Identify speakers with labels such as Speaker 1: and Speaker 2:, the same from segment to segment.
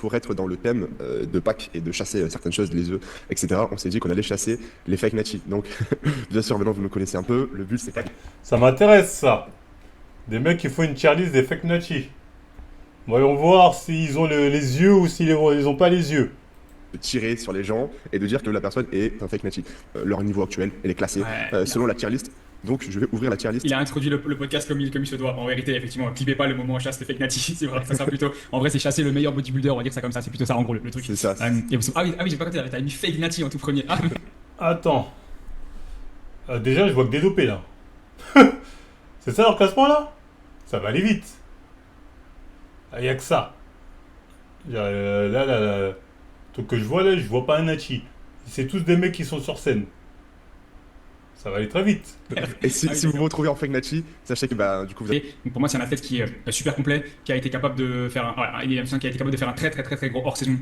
Speaker 1: pour être dans le thème de Pâques et de chasser certaines choses, les œufs, etc., on s'est dit qu'on allait chasser les fake Nachi. Donc, bien sûr, maintenant vous me connaissez un peu, le but c'est pas
Speaker 2: Ça m'intéresse ça. Des mecs qui font une tier list des fake Nachi. Voyons voir s'ils ont les yeux ou s'ils ils ont pas les yeux.
Speaker 1: de tirer sur les gens et de dire que la personne est un fake Nachi. Leur niveau actuel, elle est classée
Speaker 3: Ouais,
Speaker 1: selon la tier list. Donc, je vais ouvrir la tier list.
Speaker 3: il a introduit le podcast comme il se doit. En vérité, effectivement, clippez pas le moment où on chasse les fake natifs. C'est vrai, ça sera plutôt. En vrai, c'est chasser le meilleur bodybuilder, on va dire ça comme ça. C'est plutôt ça, en gros, le truc.
Speaker 1: C'est ça.
Speaker 3: Ah oui, j'ai pas compté, t'as mis fake nati en tout premier. Ah,
Speaker 2: Attends. Déjà, je vois que des dopés là. C'est ça leur classement là? Ça va aller vite. Il y a que ça. Là. Tout que je vois là, je vois pas un Nachi. C'est tous des mecs qui sont sur scène. Ça va aller très vite.
Speaker 1: Et si,
Speaker 3: ah oui,
Speaker 1: si vous vous
Speaker 3: d'accord.
Speaker 1: retrouvez en fake Nachi, sachez que bah, du coup, vous avez
Speaker 3: Donc pour moi, c'est un athlète qui est super complet, qui a été capable de faire un, voilà, il est qui a été capable de faire un très gros hors saison.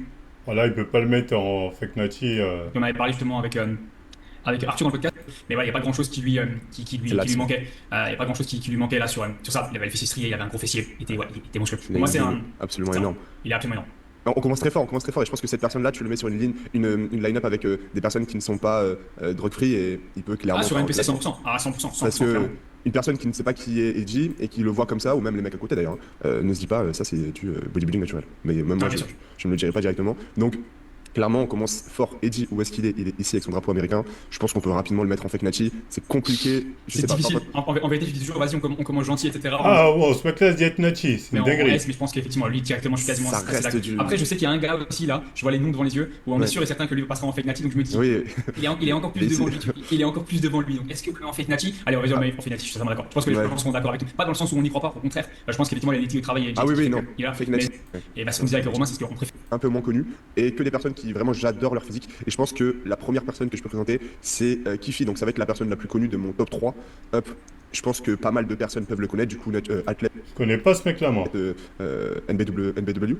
Speaker 2: Voilà, il peut pas le mettre en fake Nachi.
Speaker 3: On avait parlé justement avec Arthur dans le podcast, mais voilà, il n'y a pas grand chose
Speaker 1: c'est là
Speaker 3: qui lui manquait. Il n'y a pas grand chose qui lui manquait là sur ça. Il avait le fessier strié, il avait un gros fessier, il était monstrueux.
Speaker 1: il
Speaker 3: Pour moi,
Speaker 1: est absolument
Speaker 3: c'est un-
Speaker 1: énorme.
Speaker 3: il est absolument énorme.
Speaker 1: On commence très fort, on commence très fort, et je pense que cette personne-là, tu le mets sur une ligne, une line-up avec des personnes qui ne sont pas drug-free, et il peut
Speaker 3: Ah,
Speaker 1: clairement
Speaker 3: sur
Speaker 1: faire un
Speaker 3: NPC
Speaker 1: classement.
Speaker 3: 100%, ah, 100%,
Speaker 1: Parce
Speaker 3: 100%,
Speaker 1: que
Speaker 3: clairement.
Speaker 1: une personne qui ne sait pas qui est Edgy et qui le voit comme ça, ou même les mecs à côté d'ailleurs, ne se dit pas ça c'est du bodybuilding naturel. Mais même moi,
Speaker 3: Ah, bien sûr.
Speaker 1: je ne le dirai pas directement. Donc, clairement, on commence fort. Edgy, où est-ce qu'il est? Il est ici avec son drapeau américain. Je pense qu'on peut rapidement le mettre en fake Nachi. C'est compliqué, je
Speaker 3: C'est
Speaker 1: sais pas.
Speaker 3: difficile. En vérité, je dis toujours, vas-y, on commence gentil, etc.
Speaker 2: Ah, wow, ce mec-là se dit être Nachi. C'est
Speaker 3: Mais
Speaker 2: une
Speaker 3: en
Speaker 2: dinguerie.
Speaker 3: S, mais je pense qu'effectivement, lui, directement, je suis quasiment
Speaker 1: Ça
Speaker 3: assez
Speaker 1: reste
Speaker 3: d'accord.
Speaker 1: du.
Speaker 3: Après, je sais qu'il y a un gars aussi là, je vois les noms devant les yeux, où on est
Speaker 1: Ouais.
Speaker 3: sûr et certain que lui passera en fake Nati, donc je me dis,
Speaker 1: Oui,
Speaker 3: il est encore
Speaker 1: mais
Speaker 3: plus devant lui, il est encore plus devant lui. Donc est-ce que en fake Nati, allez, on va dire
Speaker 1: Ah,
Speaker 3: le en fake Nati, je suis totalement d'accord. Je pense que les
Speaker 1: ouais.
Speaker 3: gens seront d'accord avec nous. Pas dans le sens où on n'y croit pas, au contraire. Je pense qu'effectivement, il a le travail et
Speaker 1: Ah oui,
Speaker 3: qui
Speaker 1: oui,
Speaker 3: fait
Speaker 1: non.
Speaker 3: qu'il est là.
Speaker 1: Fake
Speaker 3: Mais,
Speaker 1: Nachi. Ouais.
Speaker 3: et bah, ce qu'on disait avec le Romain, c'est ce qu'on préfère.
Speaker 1: Un peu moins connu et que des personnes qui vraiment j'adore leur physique et je pense que la première personne que je peux présenter c'est Kifi, donc ça va être la personne la plus connue de mon top 3 up. Je pense que pas mal de personnes peuvent le connaître, du coup athlète
Speaker 2: Je connais pas ce mec-là, moi.
Speaker 1: de NBW,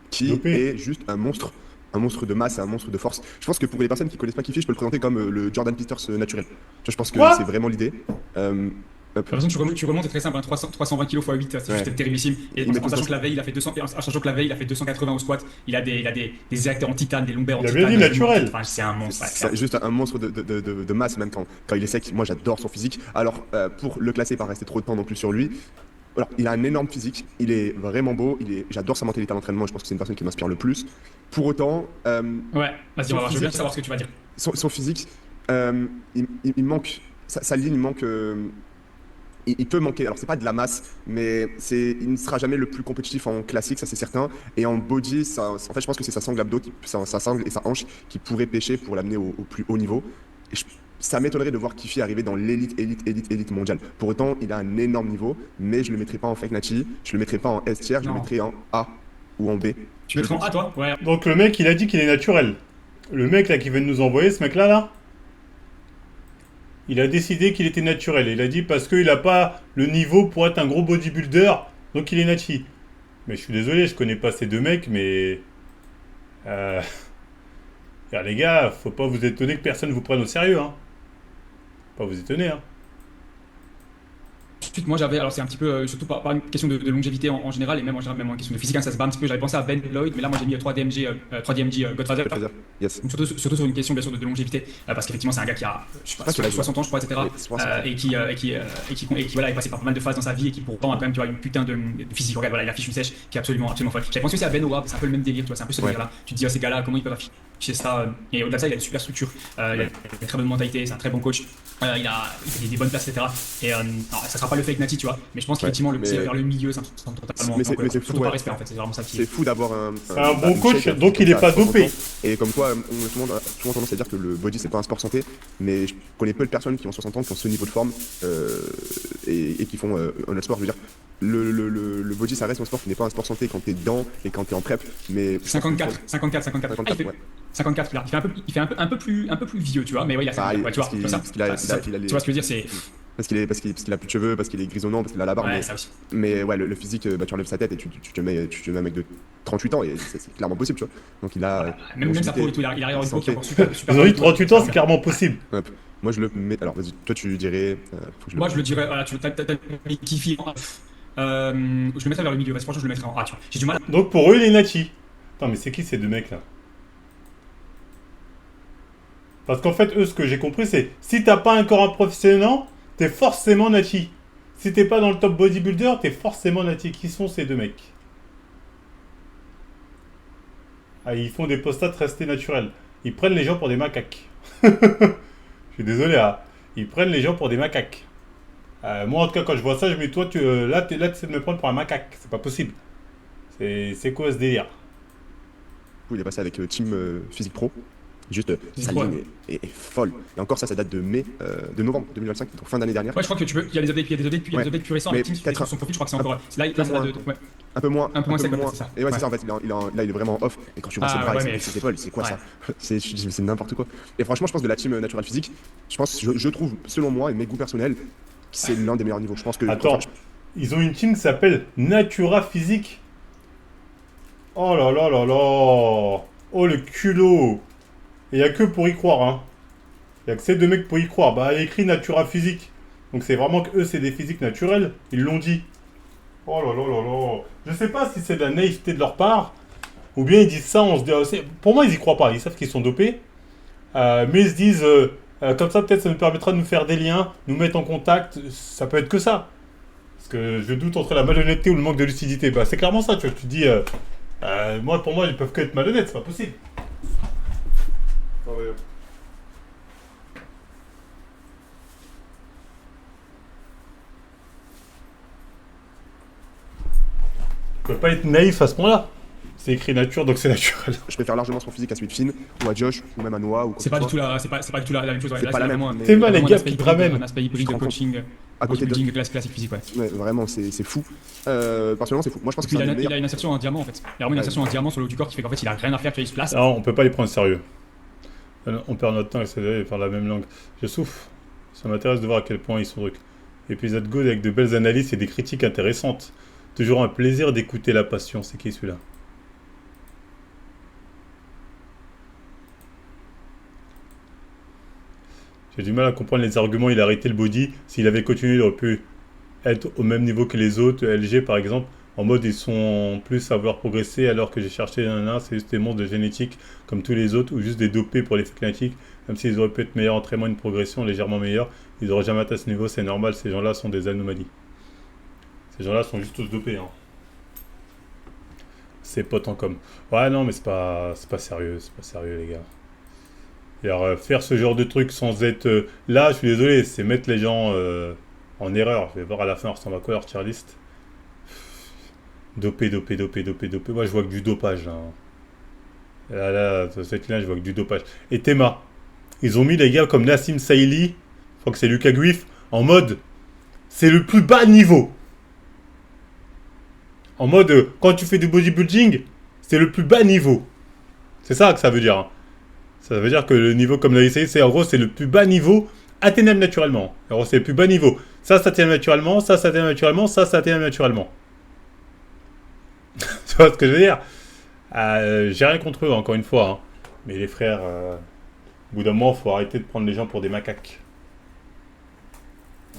Speaker 1: qui
Speaker 2: Dopé.
Speaker 1: est juste un monstre de masse et un monstre de force. Je pense que pour les personnes qui connaissent pas Kifi, je peux le présenter comme le Jordan Peters naturel. Tu vois, je pense que
Speaker 2: Quoi?
Speaker 1: c'est vraiment l'idée.
Speaker 3: De
Speaker 1: Hop.
Speaker 3: toute façon, tu remontes, c'est très simple, hein, 320 kg x 8, c'est
Speaker 1: Ouais.
Speaker 3: juste terriblissime. Et
Speaker 1: Il met
Speaker 3: en
Speaker 1: tout
Speaker 3: sachant
Speaker 1: ça.
Speaker 3: que la veille, il a fait 200, en sachant que la veille, il a fait 280 au squat, il a des érecteurs en titane, des lombaires en
Speaker 2: Il a bien
Speaker 3: titane,
Speaker 2: dit
Speaker 3: des genoux en
Speaker 2: naturel.
Speaker 3: titane. Enfin, c'est un monstre, ouais,
Speaker 1: C'est
Speaker 3: clairement.
Speaker 1: juste un monstre de masse même quand il est sec. Moi j'adore son physique. Alors pour le classer, pas rester trop de temps non plus sur lui. Alors, il a un énorme physique, il est vraiment beau, j'adore sa mentalité à l'entraînement, je pense que c'est une personne qui m'inspire le plus. Pour autant,
Speaker 3: Ouais, vas-y, on
Speaker 1: son
Speaker 3: va voir, je veux bien
Speaker 1: physique,
Speaker 3: savoir ce que tu vas dire.
Speaker 1: son physique, il manque, sa ligne, il manque, il peut manquer. Alors c'est pas de la masse, mais il ne sera jamais le plus compétitif en classique, ça c'est certain. Et en body, en fait, je pense que c'est sa sangle abdos, sa sangle et sa hanche qui pourraient pêcher pour l'amener au plus haut niveau. Et ça m'étonnerait de voir Kifi arriver dans l'élite mondiale. Pour autant, il a un énorme niveau, mais je le mettrai pas en fake Nachi, je le mettrai pas en S tier, je le
Speaker 3: Non.
Speaker 1: mettrai en A ou en B.
Speaker 3: Tu le prends A, toi? Ouais.
Speaker 2: Donc le mec, il a dit qu'il est naturel. Le mec là qui vient de nous envoyer, ce mec-là, là, il a décidé qu'il était naturel. Il a dit parce qu'il a pas le niveau pour être un gros bodybuilder, donc il est Nachi. Mais je suis désolé, je connais pas ces deux mecs, mais... Alors, les gars, faut pas vous étonner que personne vous prenne au sérieux, hein. Pas vous étonner, hein.
Speaker 3: Ensuite, moi j'avais, alors c'est un petit peu, surtout par une question de longévité en général, et même en général, même en question de physique, hein, ça se bat un petit peu. J'avais pensé à Ben Lloyd, mais là moi j'ai mis 3DMG Godfather.
Speaker 1: Godfather, yes.
Speaker 3: Donc, surtout sur une question bien sûr de longévité, parce qu'effectivement c'est un gars qui a je sais pas,
Speaker 1: Ah, tu l'as dit.
Speaker 3: 60 ans je crois, etc.
Speaker 1: Oui, 60.
Speaker 3: Et qui voilà, est passé par pas mal de phases dans sa vie et qui pourtant a quand même tu vois, une putain de physique. Regarde, voilà, il affiche une sèche qui est absolument folle. J'avais pensé aussi à Ben Howard, c'est un peu le même délire, tu vois, c'est un peu ce
Speaker 1: Ouais.
Speaker 3: délire-là. Tu te dis, ces gars-là, comment ils peuvent afficher ça et au-delà de ça, il a une super structure, il a une très bonne mentalité, c'est un très bon coach, il fait des bonnes places, etc. Et non, ça sera pas le fake Nati, tu vois, mais je pense qu'effectivement,
Speaker 1: mais-
Speaker 3: vers le milieu, ça me semble totalement.
Speaker 1: mais c'est fou,
Speaker 3: surtout par
Speaker 1: ouais.
Speaker 3: respect en fait, c'est vraiment ça qui
Speaker 1: C'est
Speaker 3: est.
Speaker 1: fou d'avoir
Speaker 2: Un bon
Speaker 1: une
Speaker 2: coach,
Speaker 1: shape
Speaker 2: donc
Speaker 1: comme
Speaker 2: il est
Speaker 1: ça à
Speaker 2: pas
Speaker 1: 60
Speaker 2: dopé.
Speaker 1: ans. Et comme quoi, tout le monde a souvent tendance à dire que le body c'est pas un sport santé, mais je connais peu de personnes qui ont 60 ans, qui ont ce niveau de forme et qui font un autre sport. Je veux dire, le body ça reste un sport qui n'est pas un sport santé quand t'es dedans et quand t'es en prep, mais
Speaker 3: 54. Ah, il
Speaker 1: 54,
Speaker 3: fait
Speaker 1: ouais.
Speaker 3: 54, là. Il fait un peu plus vieux, tu vois, mais ouais, il a
Speaker 1: Ah,
Speaker 3: 54, ouais, tu vois,
Speaker 1: parce qu'il-
Speaker 3: ça,
Speaker 1: parce qu'il a-
Speaker 3: ça,
Speaker 1: il a les-
Speaker 3: tu vois ce que je veux dire, c'est.
Speaker 1: parce qu'il a plus de cheveux, parce qu'il est grisonnant, parce qu'il a la barbe,
Speaker 3: Ouais, ça aussi.
Speaker 1: mais ouais, le physique, bah, tu enlèves sa tête et tu te mets un mec de 38 ans et c'est clairement possible, tu vois. Donc il a
Speaker 3: Même sa peau et tout, il arrive à avoir une peau qui est
Speaker 1: santé.
Speaker 3: encore super.
Speaker 2: Ils ont dit 38 ans, c'est clairement possible.
Speaker 1: Hop. Moi je le mets. Alors vas-y, toi tu dirais. Faut que je
Speaker 3: Moi, je le dirais, voilà, t'as mis Kifi. Je le mettrais vers le milieu. Franchement, je le mettrais en A, tu vois. J'ai du mal.
Speaker 2: Donc pour eux, il est Nati. Attends, mais c'est qui ces deux mecs là? Parce qu'en fait, eux, ce que j'ai compris, c'est si t'as pas encore un professionnel, t'es forcément Nati. Si t'es pas dans le top bodybuilder, t'es forcément Nati. Qui sont ces deux mecs? Ah, ils font des postats restés naturels. Ils prennent les gens pour des macaques. Je suis désolé, hein. Ils prennent les gens pour des macaques. Moi, en tout cas, quand je vois ça, je me dis, toi, là, tu essaies de me prendre pour un macaque. C'est pas possible. C'est quoi ce délire?
Speaker 1: Il est passé avec Team Physique Pro. Juste,
Speaker 3: Physique
Speaker 1: sa
Speaker 3: Pro,
Speaker 1: ligne est folle. Et encore, ça date de novembre 2025, donc fin d'année dernière.
Speaker 3: Ouais, je crois que tu peux. Il y a des updates, il y a des updates, il y a des updates plus récents.
Speaker 1: Mais
Speaker 3: Et Team, sur
Speaker 1: peut-être
Speaker 3: son profil, je crois que c'est encore. Là,
Speaker 1: peu
Speaker 3: ça date de.
Speaker 1: moins.
Speaker 3: Ouais.
Speaker 1: Un peu moins.
Speaker 3: Un peu moins sec, c'est ça.
Speaker 1: Et ouais,
Speaker 3: Ouais.
Speaker 1: c'est ça, en fait. Là, il est vraiment off. Et quand tu vois ses
Speaker 3: Ah,
Speaker 1: bras
Speaker 3: ouais,
Speaker 1: et
Speaker 3: mais-
Speaker 1: ses épaules, c'est quoi
Speaker 3: Ouais.
Speaker 1: ça? C'est n'importe quoi. Et franchement, je pense de la team Natural Physique, je trouve, selon moi et mes goûts personnels, que c'est l'un des meilleurs niveaux. Je pense que.
Speaker 2: Attends, ils ont une team qui s'appelle Natura Physique. Oh là là là là. Oh le culot. Et il n'y a que pour y croire, hein. Il n'y a que ces deux mecs pour y croire. Bah, il y a écrit Natura Physique. Donc c'est vraiment que eux, c'est des physiques naturels. Ils l'ont dit. Oh là là là là. Je sais pas si c'est de la naïveté de leur part. Ou bien ils disent ça, on se dit... Pour moi, ils y croient pas. Ils savent qu'ils sont dopés. Mais ils se disent... comme ça, peut-être, ça nous permettra de nous faire des liens, nous mettre en contact. Ça peut être que ça. Parce que je doute entre la malhonnêteté ou le manque de lucidité. Bah, c'est clairement ça, tu vois. Tu te dis... pour moi, ils peuvent que être malhonnêtes. C'est pas possible. Attendez. Tu peux pas être naïf à ce point-là. C'est écrit nature, donc c'est naturel.
Speaker 1: Je préfère largement son physique à celui de Finn, ou à Josh, ou même à Noah, ou quoi
Speaker 3: C'est
Speaker 1: que
Speaker 3: pas
Speaker 1: ce
Speaker 3: du tout
Speaker 1: soit.
Speaker 3: la, pas du tout la même chose.
Speaker 1: C'est
Speaker 3: Là,
Speaker 1: pas la même,
Speaker 3: vraiment
Speaker 1: mais-
Speaker 2: C'est mal, les
Speaker 3: vraiment
Speaker 2: gars,
Speaker 3: un aspect
Speaker 2: qui te
Speaker 3: hybride,
Speaker 2: ramènent.
Speaker 3: un aspect hybride
Speaker 1: Je
Speaker 3: de
Speaker 1: comprends.
Speaker 3: coaching,
Speaker 1: À côté de.
Speaker 3: building classique physique, ouais.
Speaker 1: Ouais, vraiment, c'est fou. Personnellement, c'est fou. Moi, je pense
Speaker 3: Et
Speaker 1: que
Speaker 3: puis
Speaker 1: c'est un des
Speaker 3: il
Speaker 1: meilleurs.
Speaker 3: a une insertion en diamant en fait. Il a vraiment une insertion en diamant sur le haut du corps qui fait qu'en fait il a rien à faire, tu vois, il se place.
Speaker 2: Non, on peut pas les prendre sérieux. On perd notre temps à essayer de faire la même langue. Je souffre. Ça m'intéresse de voir à quel point ils sont trucs. Épisode good avec de belles analyses et des critiques intéressantes. Toujours un plaisir d'écouter la passion. C'est qui celui-là? J'ai du mal à comprendre les arguments. Il a arrêté le body. S'il avait continué, il aurait pu être au même niveau que les autres. LG par exemple. En mode ils sont plus à vouloir progresser alors que j'ai cherché c'est juste des monstres de génétique comme tous les autres ou juste des dopés pour les fanatiques. Même s'ils auraient pu être meilleurs entraînement, une progression légèrement meilleure, ils n'auraient jamais atteint ce niveau, c'est normal, ces gens-là sont des anomalies. Ces gens-là sont juste tous dopés. Hein. C'est potes en com. Ouais non mais c'est pas sérieux les gars. Et alors faire ce genre de truc sans être là, je suis désolé, c'est mettre les gens en erreur. Je vais voir à la fin, ça ressemble à quoi leur tier list. Dopé. Moi, je vois que du dopage. Là. Là, dans cette ligne, je vois que du dopage. Et Théma. Ils ont mis les gars comme Nassim Saïli, je crois que c'est Lucas Guif, en mode, c'est le plus bas niveau. En mode, quand tu fais du bodybuilding, c'est le plus bas niveau. C'est ça que ça veut dire. Hein. Ça veut dire que le niveau comme la essayé, c'est en gros, c'est le plus bas niveau atteignable naturellement. En gros, c'est le plus bas niveau. Ça s'atteint naturellement, ça s'atteint naturellement, ça s'atteint naturellement. Tu vois ce que je veux dire? J'ai rien contre eux, encore une fois. Hein. Mais les frères, au bout d'un moment, il faut arrêter de prendre les gens pour des macaques.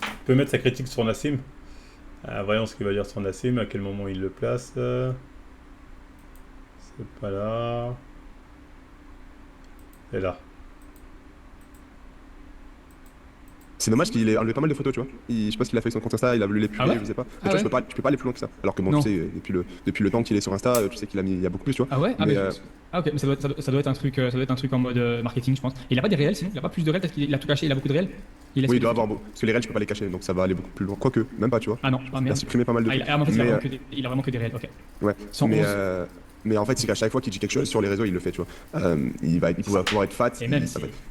Speaker 2: On peut mettre sa critique sur Nassim. Voyons ce qu'il va dire sur Nassim, à quel moment il le place. C'est pas là. C'est là.
Speaker 1: C'est dommage qu'il ait enlevé pas mal de photos, tu vois. Je sais pas ce qu'il a fait sur son compte Insta, il a voulu les publier,
Speaker 3: Ah ouais
Speaker 1: je sais pas.
Speaker 3: Ah
Speaker 1: Mais tu vois,
Speaker 3: ouais.
Speaker 1: tu peux pas aller plus loin que ça. Alors que bon,
Speaker 3: Non.
Speaker 1: tu sais, depuis le temps qu'il est sur Insta, tu sais il y a beaucoup plus, tu vois.
Speaker 3: Ah ouais.
Speaker 1: Mais,
Speaker 3: Ok, mais ça doit être un truc, ça doit être un truc en mode marketing, je pense. Et il a pas des réels sinon, il a pas plus de réels parce qu'il a tout caché, il a beaucoup de réels.
Speaker 1: Oui, il doit avoir beaucoup. Parce que les réels, je peux pas les cacher, donc ça va aller beaucoup plus loin. Quoique, même pas, tu vois.
Speaker 3: Ah non,
Speaker 1: Il
Speaker 3: ah
Speaker 1: a
Speaker 3: merde.
Speaker 1: supprimé pas mal de
Speaker 3: Ah,
Speaker 1: trucs.
Speaker 3: en fait,
Speaker 1: Mais,
Speaker 3: il a vraiment que des réels. Ok.
Speaker 1: ouais.
Speaker 3: 111.
Speaker 1: Mais en fait, c'est qu'à chaque fois qu'il dit quelque chose sur les réseaux, il le fait, tu vois. Il va pouvoir être fat.
Speaker 3: Et même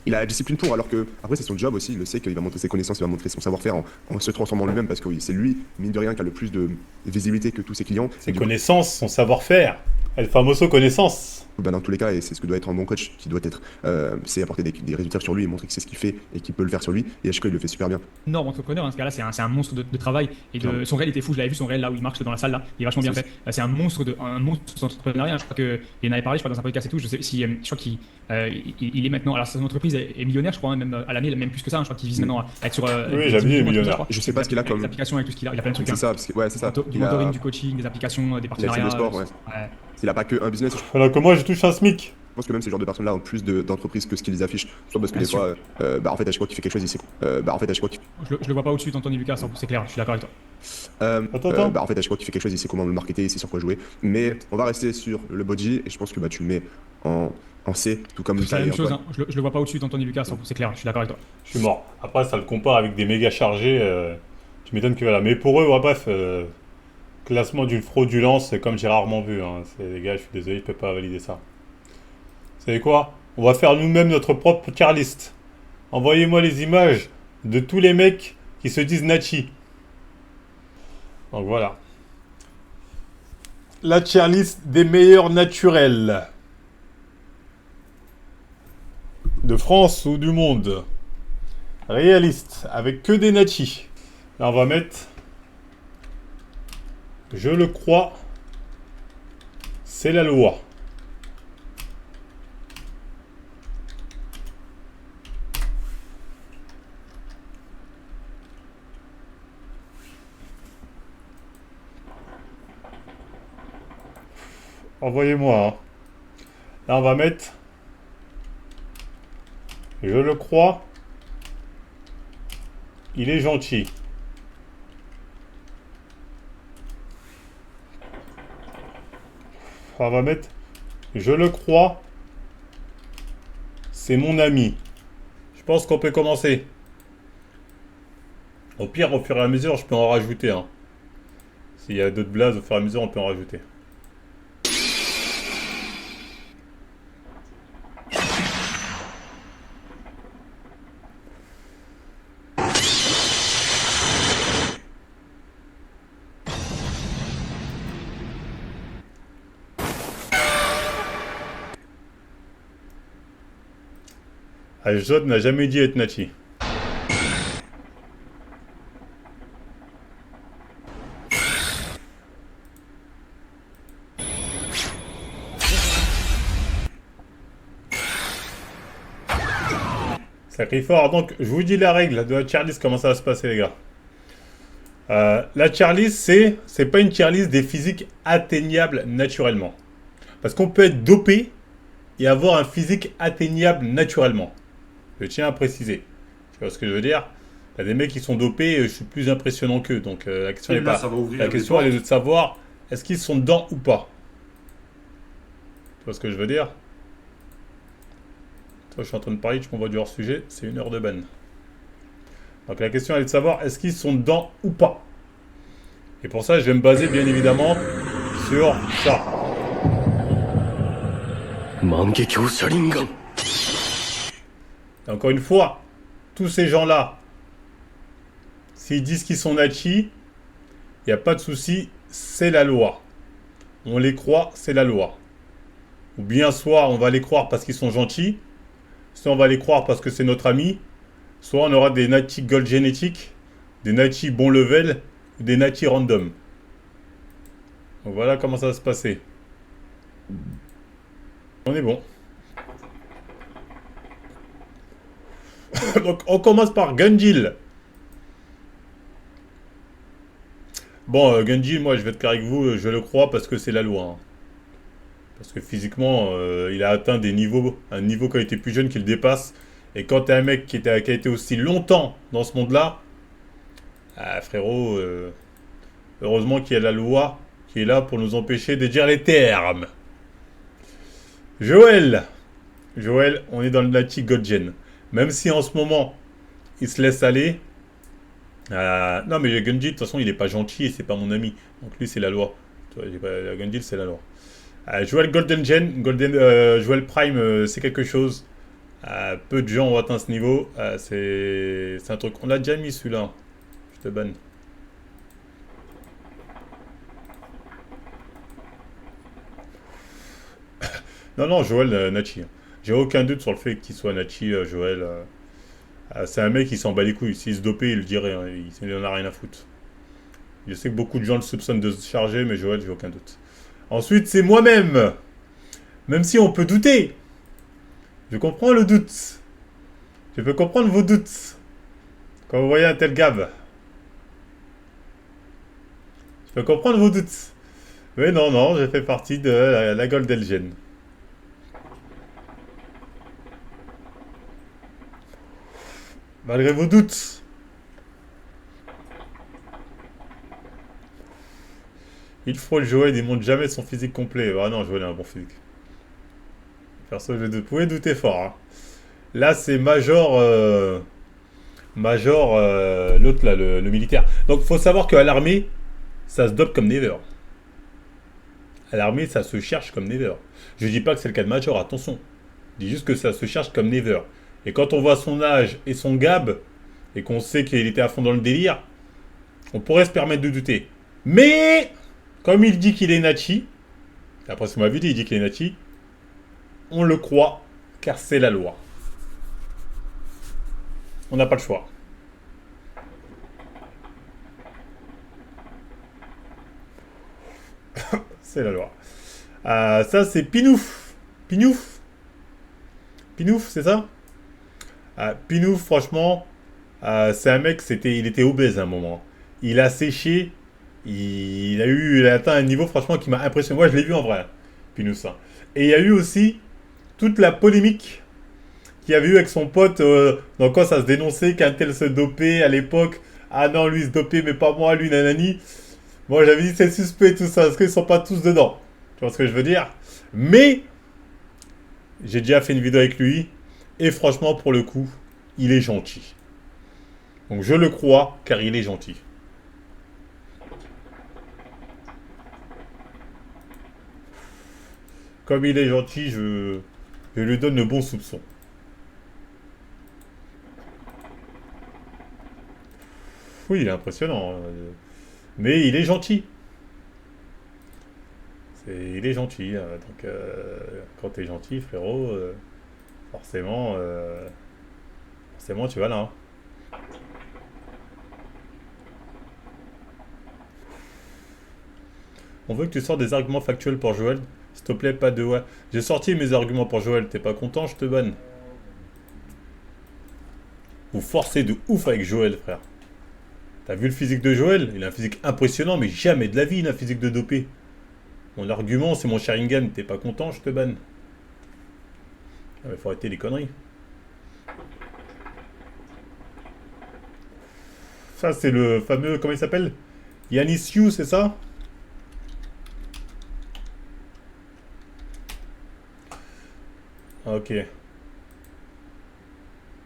Speaker 1: il a la discipline pour, alors que après c'est son job aussi. Il le sait qu'il va montrer ses connaissances, il va montrer son savoir-faire en se transformant lui-même parce que oui, c'est lui, mine de rien, qui a le plus de visibilité que tous ses clients.
Speaker 2: Ses
Speaker 1: Et du coup,
Speaker 2: connaissances, son savoir-faire. El famoso connaissance.
Speaker 1: coup, bah, dans tous les cas, et c'est ce que doit être un bon coach, qui doit être, c'est apporter des résultats sur lui et montrer que c'est ce qu'il fait et qu'il peut le faire sur lui. Et Hachiko, il le fait super bien.
Speaker 3: Énorme entrepreneur, hein, ce gars-là, c'est un monstre de travail. Et
Speaker 1: Clairement.
Speaker 3: son réel était fou, je l'avais vu, son réel là où il marche dans la salle, là, il est vachement bien
Speaker 1: C'est-
Speaker 3: fait. C'est un monstre d'entrepreneuriat. Je crois qu'il en avait parlé, je crois, dans un podcast et tout. Je sais si, je crois qu'il est maintenant, alors son entreprise est millionnaire, je crois, hein, même à l'année, même plus que ça. Hein, je crois qu'il vise
Speaker 1: Mm.
Speaker 3: maintenant à être sur
Speaker 2: Oui,
Speaker 3: des
Speaker 2: j'avais dit
Speaker 3: millions, un truc comme ça, je
Speaker 2: millionnaire.
Speaker 3: crois.
Speaker 1: Je sais pas ce qu'il a
Speaker 3: Avec
Speaker 1: comme.
Speaker 3: des applications, avec tout ce qu'il a. Il a plein de trucs.
Speaker 1: C'est
Speaker 3: Hein.
Speaker 1: ça, parce que, ouais, c'est ça.
Speaker 3: Du
Speaker 1: Il
Speaker 3: mentoring,
Speaker 1: a,
Speaker 3: du coaching, des applications, des
Speaker 1: il a fait
Speaker 3: partenariats.
Speaker 1: le sport, ouais.
Speaker 3: Ouais.
Speaker 1: Il a pas que un business. Je
Speaker 2: Alors que moi, je touche un SMIC.
Speaker 1: pense que même ces genres de personnes-là ont plus d'entreprises que ce qu'ils affichent. Soit parce que
Speaker 3: Bien
Speaker 1: des
Speaker 3: sûr.
Speaker 1: fois, bah, en fait, Hachiko qui fait quelque chose, il sait. Bah, en fait, Hachiko qui.
Speaker 3: Je le vois pas au-dessus d'Anthony Lucas, c'est clair, je suis d'accord avec toi.
Speaker 2: Attends.
Speaker 1: Bah, en fait, Hachiko qui fait quelque chose, il sait comment le marketer, il sait sur quoi jouer. Mais on va rester sur le body et je pense que bah, tu le mets en C, tout comme
Speaker 3: C'est
Speaker 1: ça.
Speaker 3: la
Speaker 1: et
Speaker 3: même chose,
Speaker 1: Antoine.
Speaker 3: hein. Je le vois pas au-dessus d'Anthony Lucas, c'est clair, je suis d'accord avec toi.
Speaker 2: Je suis mort. Après, ça le compare avec des méga chargés. Tu m'étonnes que voilà. Mais pour eux, ouais, bref, classement d'une fraudulence, c'est comme j'ai rarement vu. Hein. Les gars, je suis désolé, je peux pas valider ça. Vous savez quoi? On va faire nous-mêmes notre propre tier list. Envoyez-moi les images de tous les mecs qui se disent Nachi. Donc voilà. La tier list des meilleurs naturels. De France ou du monde. Réaliste, avec que des Nachi. Là, on va mettre... Je le crois, c'est la loi. Envoyez-moi. Hein. Là, on va mettre... Je le crois, il est gentil. On va mettre... Je le crois, c'est mon ami. Je pense qu'on peut commencer. Au pire, au fur et à mesure, je peux en rajouter. Hein. S'il y a d'autres blazes, au fur et à mesure, on peut en rajouter. Ajod n'a jamais dit être Nachi. Ça crie fort. Donc, je vous dis la règle de la tier list, comment ça va se passer, les gars. La tier list, c'est pas une tier list des physiques atteignables naturellement. Parce qu'on peut être dopé et avoir un physique atteignable naturellement. Je tiens à préciser. Tu vois ce que je veux dire? Il y a des mecs qui sont dopés, je suis plus impressionnant qu'eux. Donc la question n'est
Speaker 4: Là,
Speaker 2: pas.
Speaker 4: ça va ouvrir
Speaker 2: La
Speaker 4: des
Speaker 2: question elle est
Speaker 4: portes.
Speaker 2: de savoir est-ce qu'ils sont dedans ou pas. Tu vois ce que je veux dire? Toi, je suis en train de parler, tu m'envoies du hors-sujet, c'est 1 heure de ban. Donc la question elle est de savoir est-ce qu'ils sont dedans ou pas. Et pour ça, je vais me baser bien évidemment sur ça. Et encore une fois, tous ces gens-là, s'ils disent qu'ils sont Nachi, il n'y a pas de souci, c'est la loi. On les croit, c'est la loi. Ou bien soit on va les croire parce qu'ils sont gentils, soit on va les croire parce que c'est notre ami, soit on aura des Nachi gold génétiques, des Nachi bon level, ou des Nachi random. Donc voilà comment ça va se passer. On est bon. Donc on commence par Gunjil. Bon, Gunjil, moi je vais être clair avec vous, je le crois parce que c'est la loi. Hein. Parce que physiquement, il a atteint des niveaux, un niveau quand il était plus jeune qui le dépasse. Et quand t'es un mec qui a été aussi longtemps dans ce monde-là, frérot, heureusement qu'il y a la loi qui est là pour nous empêcher de dire les termes. Joël, on est dans le Nachi Godgen. Même si en ce moment, il se laisse aller. Non, mais Gunjil, de toute façon, il est pas gentil et c'est pas mon ami. Donc lui, c'est la loi. Gunjil, c'est la loi. Joël Golden Gen, Joël Prime, c'est quelque chose. Peu de gens ont atteint ce niveau. C'est un truc. On l'a déjà mis celui-là. Je te banne. Non, non, Joël Nachi. J'ai aucun doute sur le fait qu'il soit Nachi, Joël. C'est un mec qui s'en bat les couilles. S'il se dopait, il le dirait. Hein. Il en a rien à foutre. Je sais que beaucoup de gens le soupçonnent de se charger, mais Joël, j'ai aucun doute. Ensuite, c'est moi-même. Même si on peut douter. Je comprends le doute. Je peux comprendre vos doutes. Quand vous voyez un tel Gab. Je peux comprendre vos doutes. Mais non, non, j'ai fait partie de la Golden Gen. Malgré vos doutes. Il frôle Joël, il montre jamais son physique complet. Ah non, Joël a un bon physique. Perso, vous pouvez douter fort. Hein. Là, c'est Major... Major, l'autre là, le militaire. Donc, faut savoir qu'à l'armée, ça se dope comme never. À l'armée, ça se cherche comme never. Je dis pas que c'est le cas de Major, attention. Je dis juste que ça se cherche comme never. Et quand on voit son âge et son gab, et qu'on sait qu'il était à fond dans le délire, on pourrait se permettre de douter. Mais, comme il dit qu'il est Nachi, après ce qu'on m'a vu, il dit qu'il est Nachi, on le croit, car c'est la loi. On n'a pas le choix. C'est la loi. Ça, c'est Pinouf. Pinouf. Pinouf, c'est ça Pinouf, franchement, c'est un mec, il était obèse à un moment. Il a séché. Il a atteint un niveau, franchement, qui m'a impressionné. Moi, je l'ai vu en vrai, Pinouf, ça. Et il y a eu aussi toute la polémique qu'il y avait eu avec son pote, dans quoi ça se dénonçait qu'un tel se dopait à l'époque. Ah non, lui il se dopait, mais pas moi, lui, nanani. Moi, j'avais dit c'est suspect tout ça, parce qu'ils sont pas tous dedans. Tu vois ce que je veux dire? Mais j'ai déjà fait une vidéo avec lui, et franchement, pour le coup, il est gentil. Donc je le crois, car il est gentil. Comme il est gentil, je lui donne le bon soupçon. Oui, il est impressionnant. Mais il est gentil. Il est gentil. Donc, quand t'es gentil, frérot, forcément, forcément, tu vas là. Hein. On veut que tu sortes des arguments factuels pour Joël. S'il te plaît, pas de ouais. J'ai sorti mes arguments pour Joël. T'es pas content, je te banne. Vous forcez de ouf avec Joël, frère. T'as vu le physique de Joël? Il a un physique impressionnant, mais jamais de la vie, il a un physique de dopé. Mon argument, c'est mon Sharingan. T'es pas content, je te banne. Ah, mais faut arrêter les conneries. Ça, c'est le fameux... Comment il s'appelle? Yanis Yu, c'est ça? Ok.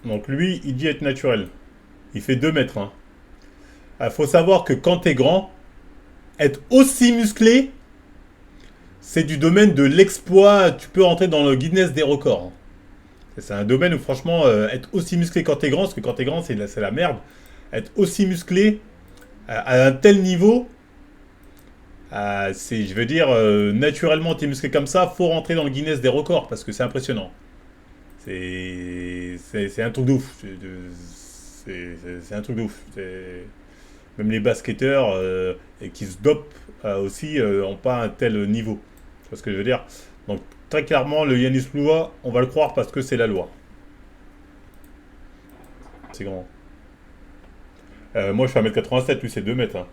Speaker 2: Donc lui, il dit être naturel. Il fait 2 mètres. Hein. Faut savoir que quand t'es grand, être aussi musclé, c'est du domaine de l'exploit. Tu peux rentrer dans le Guinness des records. C'est un domaine où franchement, être aussi musclé quand t'es grand, parce que quand t'es grand, c'est la merde. Être aussi musclé à un tel niveau, je veux dire, naturellement t'es musclé comme ça, faut rentrer dans le Guinness des records, parce que c'est impressionnant. C'est un truc de ouf. C'est un truc de ouf. Même les basketteurs et qui se dopent aussi n'ont pas un tel niveau. Tu vois ce que je veux dire? Donc très clairement, le Yanis Loua, on va le croire parce que c'est la loi. C'est grand. Moi je fais 1m87, lui c'est 2 mètres. Hein.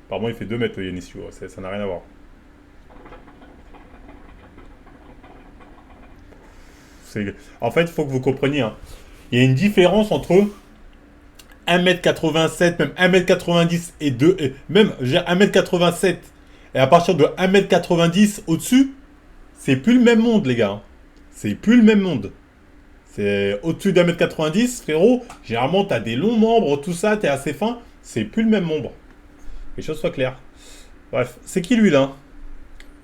Speaker 2: Apparemment il fait 2 mètres le Yanis Loua, ça n'a rien à voir. En fait, il faut que vous compreniez. Hein. Il y a une différence entre 1m87, même 1m90 et 2, même 1m87 et à partir de 1m90 au-dessus, c'est plus le même monde, les gars. C'est plus le même monde. C'est au-dessus d'1m90, frérot. Généralement, t'as des longs membres, tout ça, t'es assez fin. C'est plus le même membre. Que les choses soient claires. Bref, c'est qui lui là?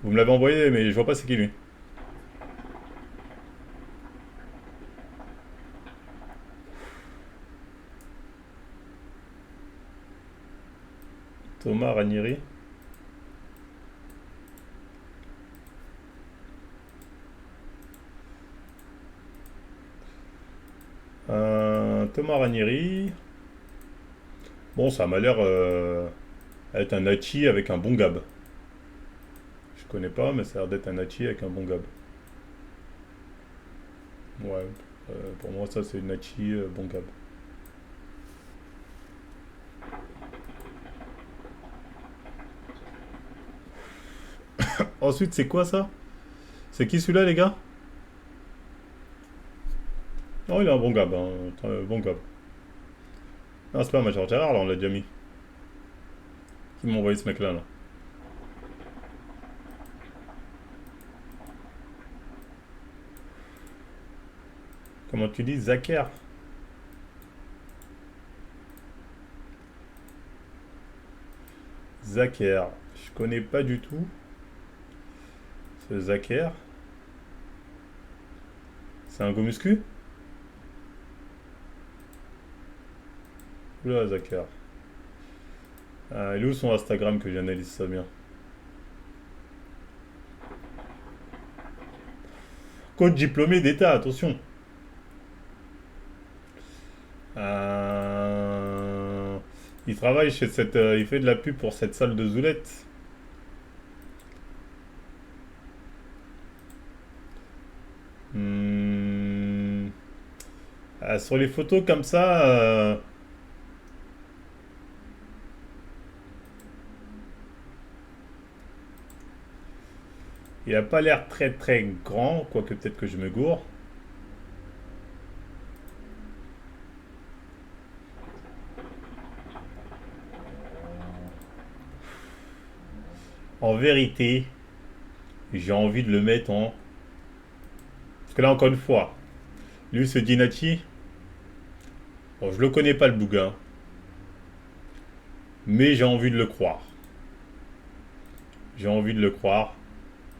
Speaker 2: Vous me l'avez envoyé, mais je vois pas c'est qui lui. Thomas Ranieri. Thomas Ranieri. Bon, ça m'a l'air être un Hachi avec un bon gab. Je connais pas, mais ça a l'air d'être un Hachi avec un bon gab. Ouais, pour moi, ça c'est une Hachi bon gab. Ensuite, c'est quoi ça? C'est qui celui-là, les gars? Oh, il a un bon gab, hein. Bon gab. Non, c'est pas un Major Gérard, là, on l'a déjà mis. Qui m'a envoyé ce mec-là, là? Comment tu dis? Zaker? Zaker. Je connais pas du tout. Ce Zaker. C'est un go muscu? Oula, Zaker. Il est où son Instagram que j'analyse ça bien? Coach diplômé d'État, attention. Il travaille chez cette. Il fait de la pub pour cette salle de Zoulette. Sur les photos comme ça. Il a pas l'air très très grand, quoique peut-être que je me gourre. En vérité, j'ai envie de le mettre en... Parce que là, encore une fois, lui, ce Dinati, bon, je le connais pas le bouga, mais j'ai envie de le croire. J'ai envie de le croire.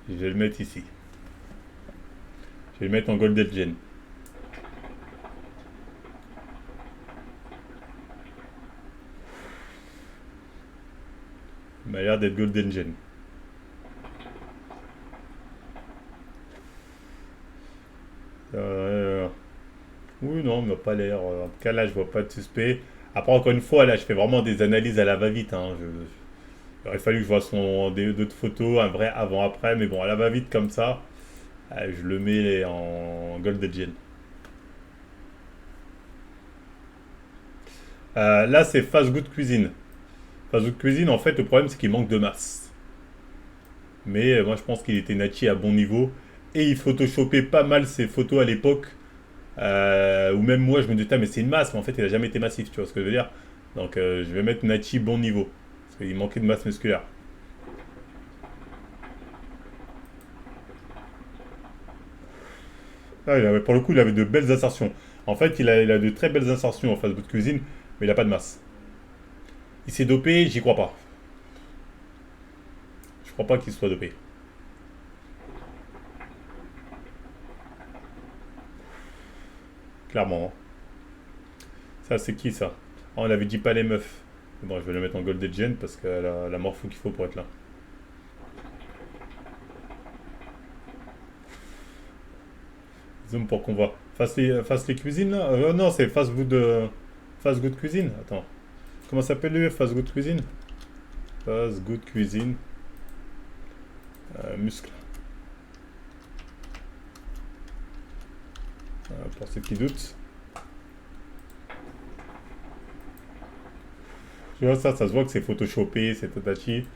Speaker 2: Je vais le mettre ici. Je vais le mettre en Golden Gen. Il m'a l'air d'être Golden Gen. Oui, non, il m'a pas l'air. En tout cas, là, je vois pas de suspect. Après, encore une fois, là, je fais vraiment des analyses à la va-vite. Hein. Il aurait fallu que je vois d'autres photos, un vrai avant-après. Mais bon, à la va-vite comme ça, je le mets en Golden Gen. Là, c'est Fast Good Cuisine. Fast Good Cuisine, en fait, le problème, c'est qu'il manque de masse. Mais moi, je pense qu'il était Nachi à bon niveau. Et il photoshopait pas mal ses photos à l'époque. Ou même moi, je me disais, mais c'est une masse. Mais en fait, il a jamais été massif, tu vois ce que je veux dire. Donc, je vais mettre Nachi bon niveau. Parce qu'il manquait de masse musculaire. Pour le coup, il avait de belles insertions. En fait, il a de très belles insertions en Fast Food Cuisine, mais il n'a pas de masse. Il s'est dopé, j'y crois pas. Je crois pas qu'il soit dopé. Clairement. Hein. Ça, c'est qui ça? Oh, on avait dit pas les meufs. Bon, je vais le mettre en Golden Gen parce qu'elle a la morpho qu'il faut pour être là. Zoom pour qu'on voit. Face les cuisines là non, c'est Fast Good Cuisine. Attends. Comment s'appelle lui? Fast Good Cuisine. Fast Good Cuisine. Muscle. Pour ceux qui doutent. Tu vois, ça se voit que c'est photoshopé, c'est tatachi.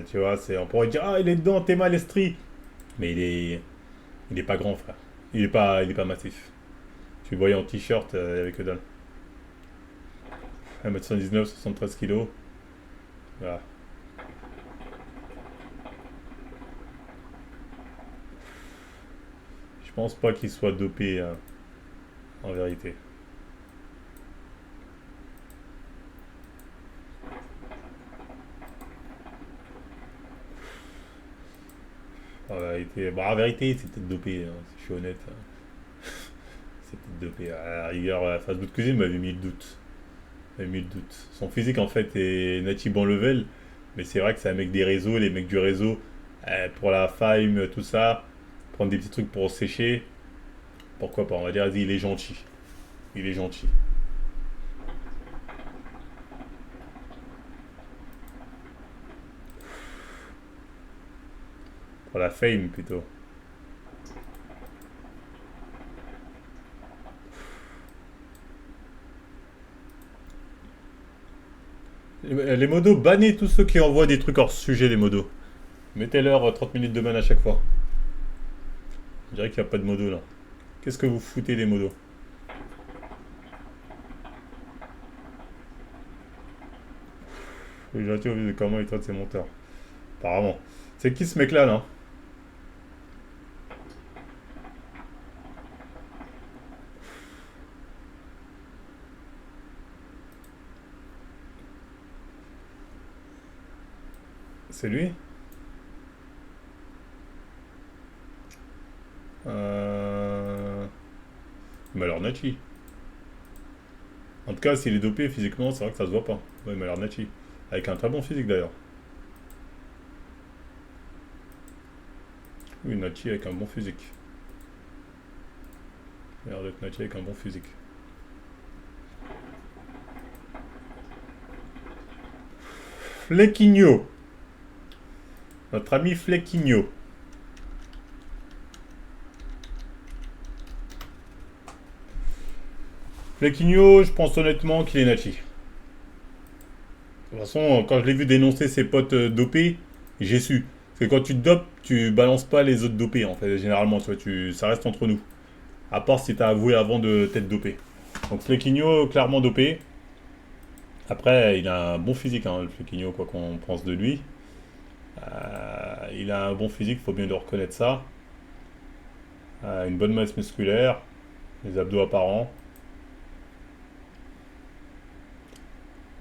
Speaker 2: Tu vois, on pourrait dire, ah, il est dedans, t'es mal estrie. Mais il est pas grand, frère. Il est pas massif. Tu le voyais en t-shirt avec que dalle. 1m79, 73 kg. Voilà. Je pense pas qu'il soit dopé en vérité. En vérité, c'est peut-être dopé, hein, si je suis honnête. C'est peut-être dopé. À la rigueur, Fast Food Cuisine m'avait mis le doute. Son physique, en fait, est native en level. Mais c'est vrai que c'est un mec des réseaux. Les mecs du réseau, pour la fime, tout ça, prendre des petits trucs pour sécher. Pourquoi pas, on va dire, vas-y, il est gentil. Il est gentil. Pour la fame plutôt. Les modos, bannez tous ceux qui envoient des trucs hors sujet, les modos. Mettez-leur 30 minutes de ban à chaque fois. Je dirais qu'il n'y a pas de modos là. Qu'est-ce que vous foutez les modos? Oui, gentil au vu de comment il traite ses monteurs. Apparemment. C'est qui ce mec là? C'est lui? Il m'a l'air nachi. En tout cas, s'il est dopé physiquement, c'est vrai que ça se voit pas. Ouais, il m'a l'air nachi. Avec un très bon physique d'ailleurs. Oui, nachi avec un bon physique. Il a l'air d'être nachi avec un bon physique. Flequinho. Notre ami Flequinho. Flequinho, je pense honnêtement qu'il est nachi. De toute façon, quand je l'ai vu dénoncer ses potes dopés, j'ai su. Parce que quand tu te dopes, tu balances pas les autres dopés en fait, généralement, tu vois, ça reste entre nous. À part si t'as avoué avant de t'être dopé. Donc Flequinho, clairement dopé. Après, il a un bon physique, hein, le Flequinho, quoi qu'on pense de lui. Il a un bon physique, faut bien le reconnaître ça. Une bonne masse musculaire, les abdos apparents.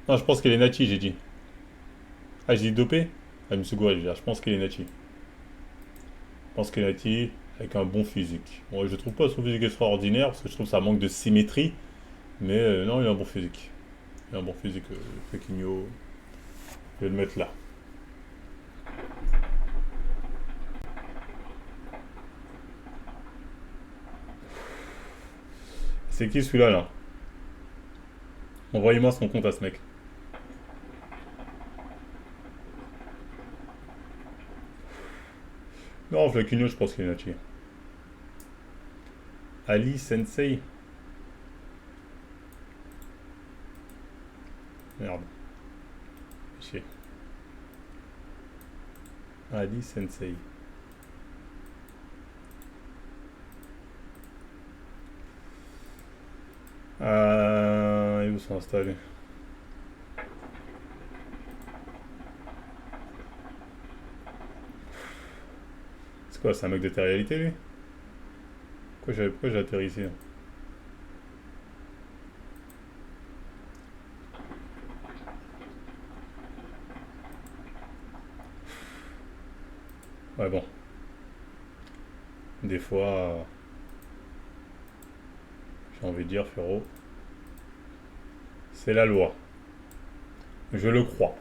Speaker 2: Non, je pense qu'il est nachi, j'ai dit. Ah, j'ai dit dopé? Ah, monsieur Goury, je pense qu'il est nachi. Je pense qu'il est nachi avec un bon physique. Bon, je trouve pas son physique extraordinaire parce que je trouve que ça manque de symétrie. Mais non, il a un bon physique. Il a un bon physique, Flequinho. Je vais le mettre là. C'est qui celui-là là? Envoyez-moi son compte à ce mec. Non, Flequinho, je pense qu'il est nachi. Ali Sensei. Merde. Chier. Ali Sensei. Ils sont installés. C'est quoi, c'est un mec de télé-réalité lui? Pourquoi j'ai atterri ici? Ouais, bon. Des fois, j'ai envie de dire, frérot, c'est la loi. Je le crois.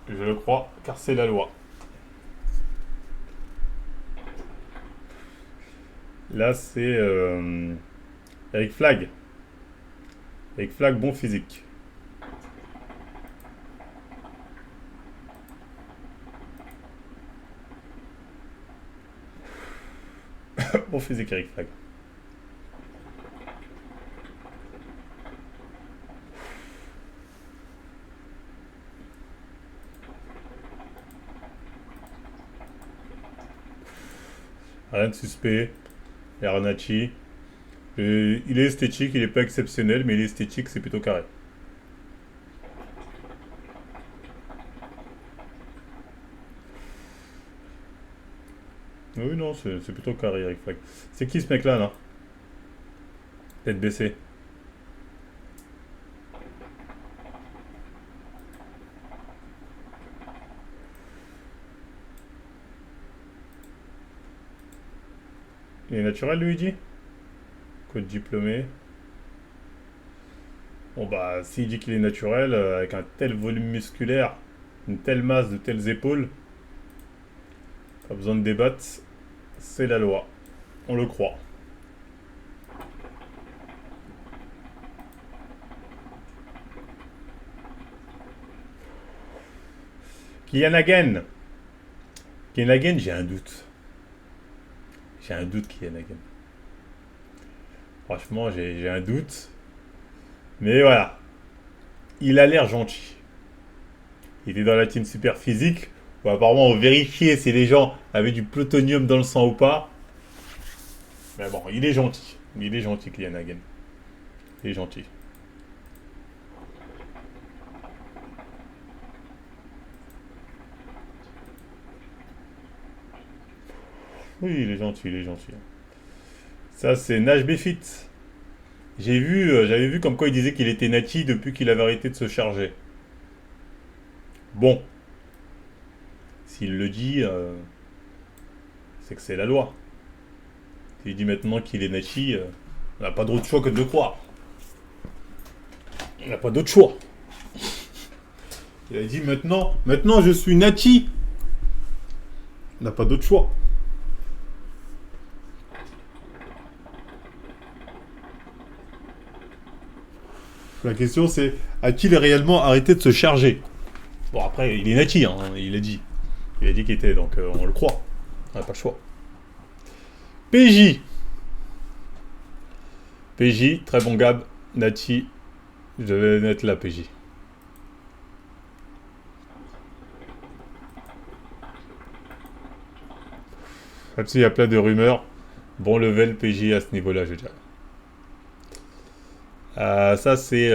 Speaker 2: Je le crois, car c'est la loi. Là, c'est Eric Flag. Eric Flag, bon physique. Bon physique, Eric Flag. Rien de suspect. Arnachi. Il est esthétique, il est pas exceptionnel, mais il est esthétique, c'est plutôt carré. Oui, non, c'est plutôt carré, Eric Flag. C'est qui ce mec-là, là? Tête baissée. Il est naturel, lui, il dit? Code diplômé. Bon, bah, s'il dit qu'il est naturel, avec un tel volume musculaire, une telle masse, de telles épaules, pas besoin de débattre, c'est la loi. On le croit. Kylian Hagen. Kylian Hagen, j'ai un doute. J'ai un doute, Kylian Hagen. Franchement, j'ai un doute. Mais voilà. Il a l'air gentil. Il était dans la team super physique. Où apparemment, on vérifiait si les gens avaient du plutonium dans le sang ou pas. Mais bon, il est gentil. Il est gentil, Kylian Hagen. Il est gentil. Oui, il est gentil, il est gentil. Ça, c'est Nash Befit. J'avais vu comme quoi il disait qu'il était nati depuis qu'il avait arrêté de se charger. Bon, s'il le dit, c'est que c'est la loi. S'il dit maintenant qu'il est nati, on n'a pas d'autre choix que de le croire. On n'a pas d'autre choix. Il a dit maintenant je suis nati. On n'a pas d'autre choix. La question c'est, a-t-il réellement arrêté de se charger? Bon après, il est nati, hein, il a dit. Il a dit qu'il était, donc on le croit. On n'a pas le choix. PJ. PJ, très bon Gab. Nati. Je vais mettre là, PJ. Là-dessus, il y a plein de rumeurs. Bon level PJ à ce niveau-là, je dirais. Ça, c'est...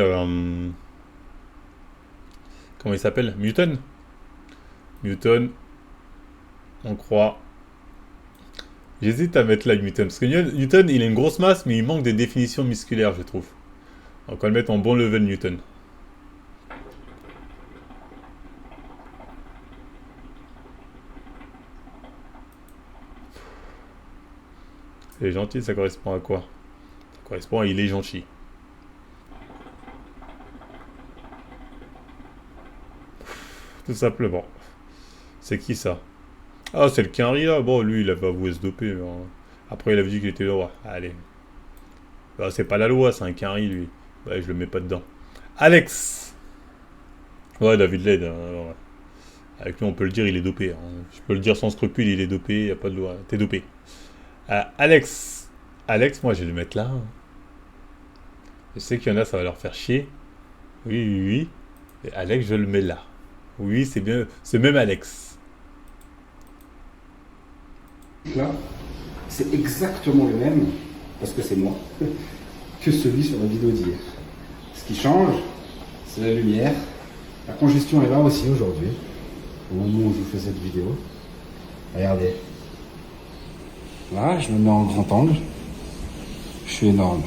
Speaker 2: comment il s'appelle? Muton. Muton. On croit. J'hésite à mettre là Newton. Parce que Newton, il a une grosse masse, mais il manque des définitions musculaires, je trouve. Donc on va le mettre en bon level Newton. C'est gentil, ça correspond à quoi? Ça correspond à il est gentil. Tout simplement. C'est qui ça? Ah, c'est le Quinry là. Bon, lui, il avait avoué se doper. Hein. Après, il avait dit qu'il était loi. Allez. Bah, c'est pas la loi, c'est un Quinry, lui. Ouais, je le mets pas dedans. Alex. Ouais, David Led. Ouais. Avec lui, on peut le dire, il est dopé. Hein. Je peux le dire sans scrupule, il est dopé. Il n'y a pas de loi. T'es dopé. Alex. Alex, moi, je vais le mettre là. Je sais qu'il y en a, ça va leur faire chier. Oui, oui, oui. Et Alex, je le mets là. Oui, c'est bien. C'est même Alex.
Speaker 4: Là, c'est exactement le même, parce que c'est moi, que celui sur la vidéo d'hier. Ce qui change, c'est la lumière. La congestion est là aussi aujourd'hui, au moment où je vous fais cette vidéo. Regardez. Là, je me mets en grand angle. Je suis énorme.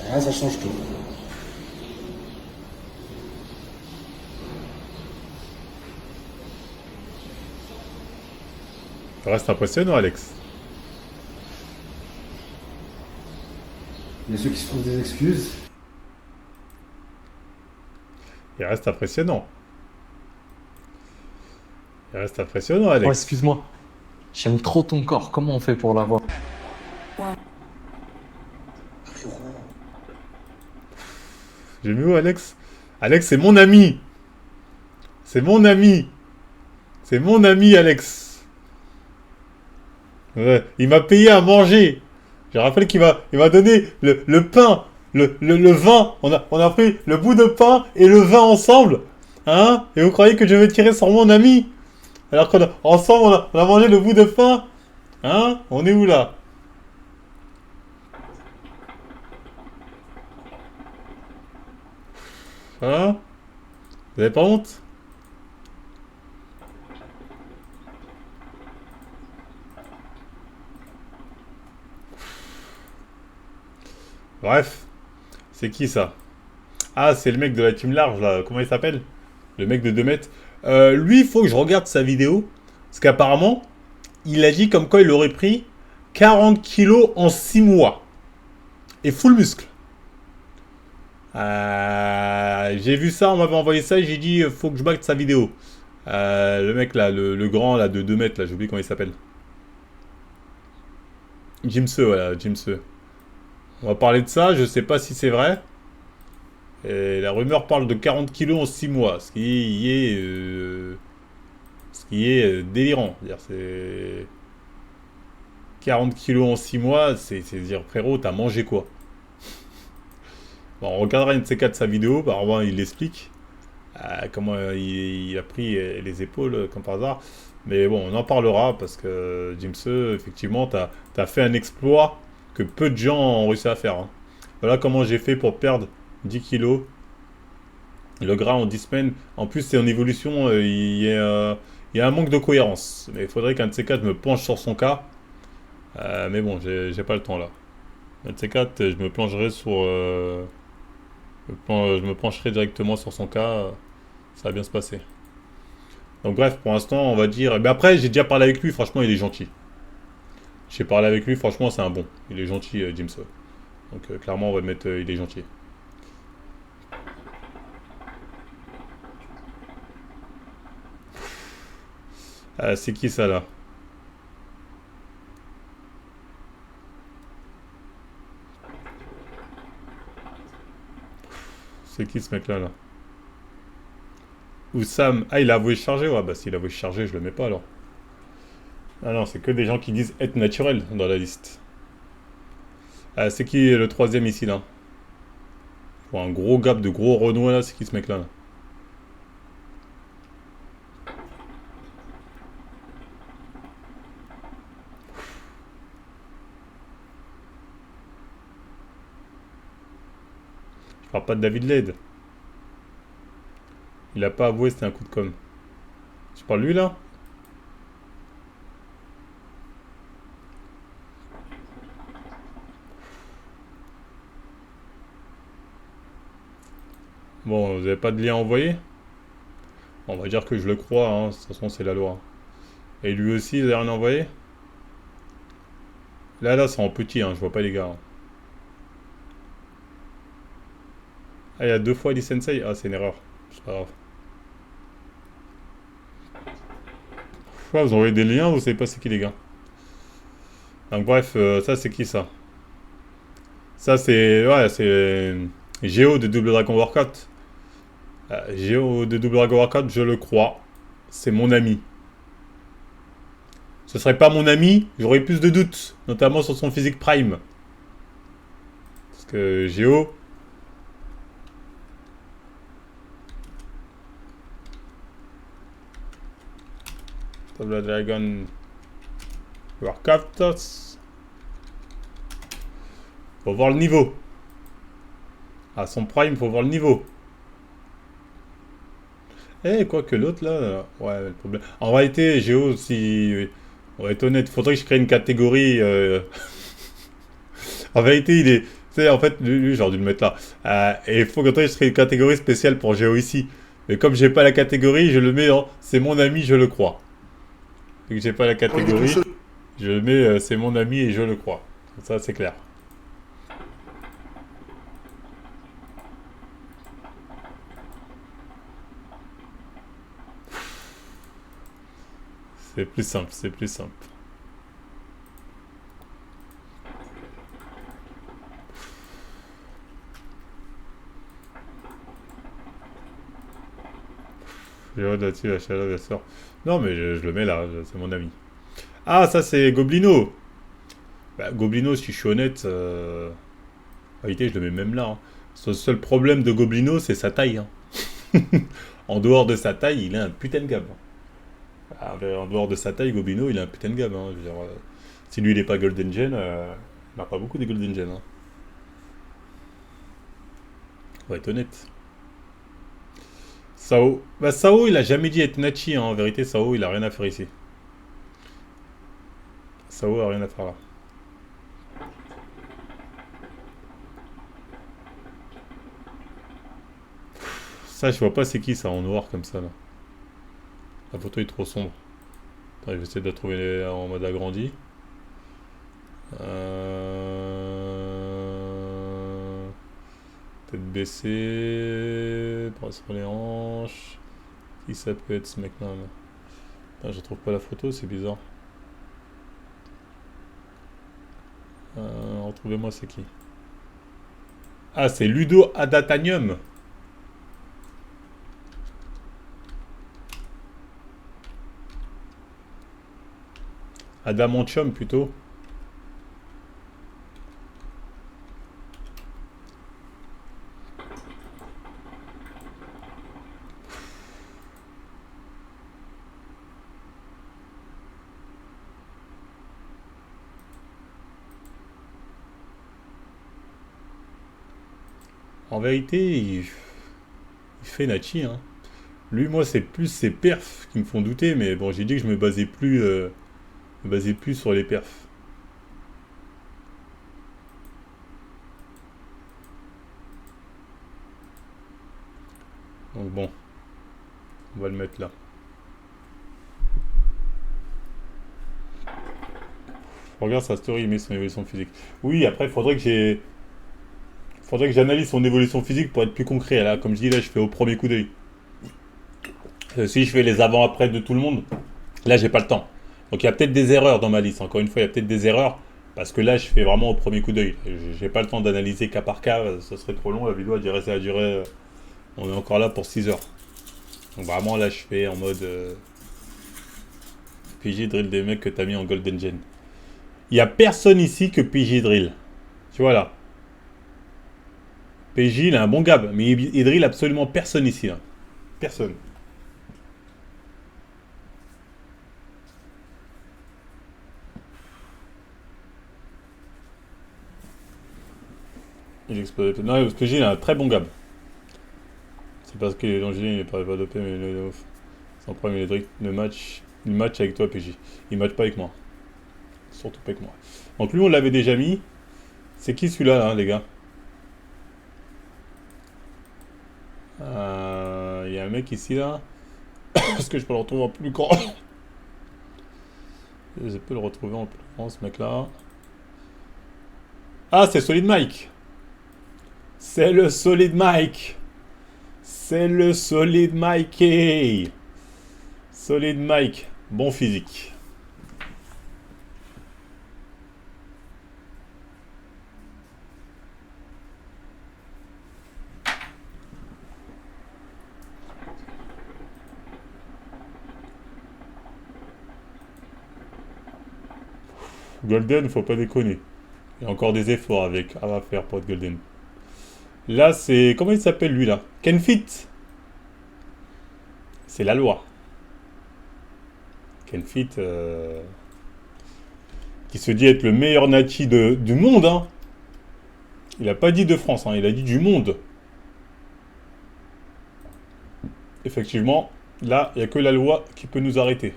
Speaker 4: Et là, ça change tout.
Speaker 2: Ça reste impressionnant, Alex.
Speaker 4: Il y a ceux qui se trouvent des excuses.
Speaker 2: Il reste impressionnant. Il reste impressionnant, Alex.
Speaker 5: Oh, excuse-moi. J'aime trop ton corps. Comment on fait pour l'avoir?
Speaker 2: J'ai mis où, Alex? Alex, c'est mon ami. C'est mon ami. C'est mon ami, Alex. Ouais, il m'a payé à manger. Je rappelle qu'il m'a donné le pain, le vin. On a pris le bout de pain et le vin ensemble. Hein? Et vous croyez que je vais tirer sur mon ami? Alors qu'ensemble, on a mangé le bout de pain. Hein? On est où là? Hein? Vous avez pas honte? Bref, c'est qui ça? Ah, c'est le mec de la team large là, comment il s'appelle? Le mec de 2 mètres. Lui, il faut que je regarde sa vidéo. Parce qu'apparemment, il a dit comme quoi il aurait pris 40 kilos en 6 mois. Et full muscle. J'ai vu ça, on m'avait envoyé ça et j'ai dit faut que je batte sa vidéo. Le mec là, le grand là de 2 mètres là, j'ai oublié comment il s'appelle. Jimse, voilà, Jimse. On va parler de ça, je sais pas si c'est vrai. Et la rumeur parle de 40 kilos en 6 mois, ce qui est délirant. C'est-à-dire, c'est 40 kilos en 6 mois, c'est dire frérot, t'as mangé quoi? Bon, on regardera une de ces quatre sa vidéo, apparemment il l'explique. Comment il a pris les épaules comme par hasard. Mais bon, on en parlera parce que Jimse, effectivement, t'as fait un exploit que peu de gens ont réussi à faire. Hein. Voilà comment j'ai fait pour perdre 10 kilos. Le gras en 10 semaines. En plus, c'est en évolution, il y a un manque de cohérence. Mais il faudrait qu'un de ces quatre me penche sur son cas. Mais bon, j'ai pas le temps là. Un de ces quatre, je me plongerai sur. Je me pencherai directement sur son cas. Ça va bien se passer. Donc bref, pour l'instant, on va dire... Mais après, j'ai déjà parlé avec lui, franchement, il est gentil. J'ai parlé avec lui, franchement, c'est un bon. Il est gentil, Jimso. Donc clairement, on va mettre... il est gentil. C'est qui ça, là? C'est qui ce mec-là, là? Oussam. Ah, il a avoué charger? Ouais, bah s'il a avoué charger, je le mets pas, alors. Ah non, c'est que des gens qui disent être naturel dans la liste. C'est qui le troisième ici, là? Pour un gros gap de gros Renois, là, c'est qui ce mec-là, là? Je parle pas de David Led. Il a pas avoué, c'était un coup de com'. Tu parles de lui, là? Bon, vous avez pas de lien envoyé? On va dire que je le crois, hein. De toute façon, c'est la loi. Et lui aussi, vous avez rien envoyé? Là, c'est en petit, hein. Je vois pas les gars. Hein. Ah, il y a 2 fois Ali Sensei? Ah, c'est une erreur. C'est pas grave. Ouais, vous envoyez des liens, vous savez pas c'est qui les gars. Donc bref, ça c'est qui ça? Ça c'est... Ouais, c'est... Géo de Double Dragon Warcraft. Géo de Double Dragon Warcraft, je le crois. C'est mon ami. Ce serait pas mon ami, j'aurais plus de doutes. Notamment sur son physique prime. Parce que Géo... Double Dragon Warcraft. Faut voir le niveau. À son prime, faut voir le niveau. Eh, quoi que l'autre là. Ouais, le problème. En réalité, Géo, si. On va être honnête, faudrait que je crée une catégorie. En vérité, il est. Tu sais, en fait, lui j'aurais dû le mettre là. Et il faut que je crée une catégorie spéciale pour Géo ici. Mais comme j'ai pas la catégorie, je le mets en. C'est mon ami, je le crois. Vu que j'ai pas la catégorie, je le mets. C'est mon ami et je le crois. Ça, c'est clair. C'est plus simple, c'est plus simple. J'ai hâte là-dessus, la chaleur, bien sûr. Non, mais je le mets là, c'est mon ami. Ah, ça c'est Goblino. Bah, Goblino, si je suis honnête, en réalité, je le mets même là. Hein. Le seul problème de Goblino, c'est sa taille. Hein. En dehors de sa taille, il a un putain de gamme. Ah, en dehors de sa taille, Goblino, il a un putain de gamme. Hein. Je veux dire, si lui, il est pas Golden Gen, il n'a pas beaucoup de Golden Gen. Hein. On va être honnête. Sao. Bah, Sao, il a jamais dit être Nachi. Hein. En vérité, Sao, il a rien à faire ici. Sao a rien à faire là. Ça, je vois pas c'est qui ça en noir comme ça là. La photo est trop sombre. Attends, je vais essayer de la trouver en mode agrandi. Tête baissée, bras sur les hanches. Qui ça peut être ce mec-là là? Ah, je trouve pas la photo, c'est bizarre. Retrouvez-moi c'est qui? Ah, c'est Ludo Adatanium. Adamantium plutôt. En vérité, il fait Nachi, hein. Lui, moi, c'est plus ses perfs qui me font douter, mais bon, j'ai dit que je me basais plus sur les perfs. Donc bon, on va le mettre là. Regarde sa story, il met son évolution physique. Oui, après, faudrait que j'analyse son évolution physique pour être plus concret. Là, comme je dis, là, je fais au premier coup d'œil. Si je fais les avant-après de tout le monde, là, j'ai pas le temps. Donc, il y a peut-être des erreurs dans ma liste. Encore une fois, il y a peut-être des erreurs parce que là, je fais vraiment au premier coup d'œil. J'ai pas le temps d'analyser cas par cas. Ça serait trop long. La vidéo, ça a duré. On est encore là pour 6 heures. Donc, vraiment, là, je fais en mode PJ Drill des mecs que t'as mis en Golden Gen. Il y a personne ici que PJ Drill. Tu vois là. PJ, il a un bon gab, mais il drill absolument personne ici. Là. Personne. Il explose. Non, parce que PJ, il a un très bon gab. C'est parce qu'il est dangereux, il n'est pas dopé, mais il est ouf. Sans problème, il est le match avec toi, PJ. Il match pas avec moi. Surtout pas avec moi. Donc lui, on l'avait déjà mis. C'est qui celui-là, là, les gars? Il y a un mec ici là. Est-ce que je peux le retrouver en plus grand? Je peux le retrouver en plus grand ce mec là. Ah, c'est Solid Mike. C'est le Solid Mike. C'est le Solid Mikey. Solid Mike. Bon physique. Golden, faut pas déconner. Il y a encore des efforts à faire pour être Golden. Là, c'est... Comment il s'appelle, lui, là? Kenfit. C'est la loi. Kenfit, qui se dit être le meilleur nati du monde, hein. Il a pas dit de France, hein. Il a dit du monde. Effectivement, là, il n'y a que la loi qui peut nous arrêter.